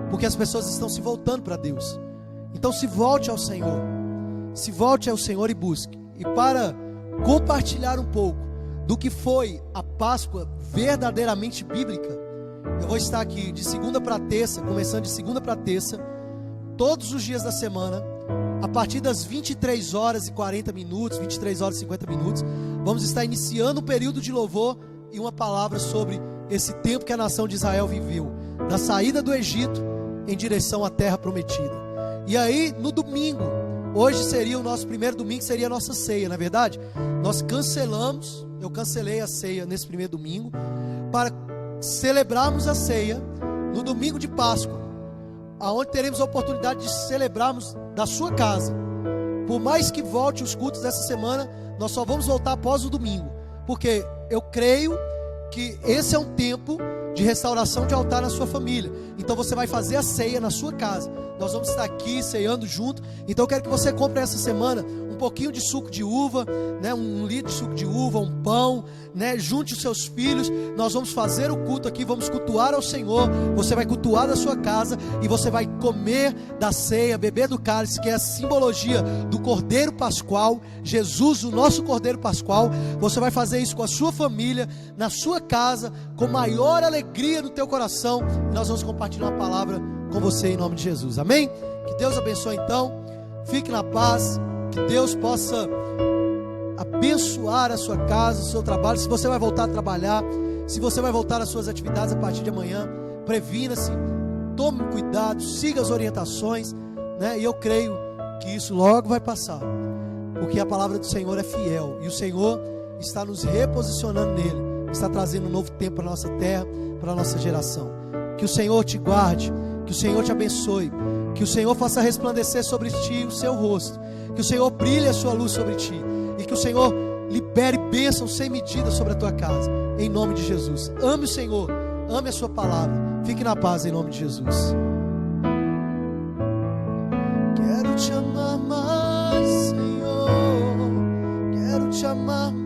S1: porque as pessoas estão se voltando para Deus. Então se volte ao Senhor, e busque. E para compartilhar um pouco do que foi a Páscoa verdadeiramente bíblica, eu vou estar aqui de segunda para terça, começando de segunda para terça, todos os dias da semana, a partir das 23 horas e 40 minutos, 23 horas e 50 minutos, vamos estar iniciando um período de louvor e uma palavra sobre esse tempo que a nação de Israel viveu, da saída do Egito em direção à terra prometida. E aí, no domingo, hoje seria o nosso primeiro domingo, seria a nossa ceia, não é verdade? Nós cancelamos, eu cancelei a ceia nesse primeiro domingo, para celebrarmos a ceia no domingo de Páscoa, aonde teremos a oportunidade de celebrarmos da sua casa. Por mais que volte os cultos dessa semana, nós só vamos voltar após o domingo, porque eu creio que esse é um tempo de restauração de altar na sua família. Então você vai fazer a ceia na sua casa. Nós vamos estar aqui ceando junto. Então eu quero que você compre essa semana um pouquinho de suco de uva, né? Um litro de suco de uva, um pão, né? Junte os seus filhos. Nós vamos fazer o culto aqui, vamos cultuar ao Senhor. Você vai cultuar da sua casa e você vai comer da ceia, beber do cálice, que é a simbologia do Cordeiro Pascual, Jesus, o nosso Cordeiro Pascual. Você vai fazer isso com a sua família, na sua casa, com maior alegria no teu coração. E nós vamos compartilhar uma palavra com você em nome de Jesus, amém? Que Deus abençoe então, fique na paz, que Deus possa abençoar a sua casa, o seu trabalho. Se você vai voltar a trabalhar, se você vai voltar às suas atividades a partir de amanhã, previna-se, tome cuidado, siga as orientações, né? E eu creio que isso logo vai passar, porque a palavra do Senhor é fiel, e o Senhor está nos reposicionando nele, está trazendo um novo tempo para a nossa terra, para a nossa geração. Que o Senhor te guarde, que o Senhor te abençoe, que o Senhor faça resplandecer sobre ti o seu rosto, que o Senhor brilhe a sua luz sobre ti, e que o Senhor libere bênção sem medida sobre a tua casa, em nome de Jesus. Ame o Senhor, ame a sua palavra, fique na paz em nome de Jesus. Quero te amar mais, Senhor, quero te amar mais.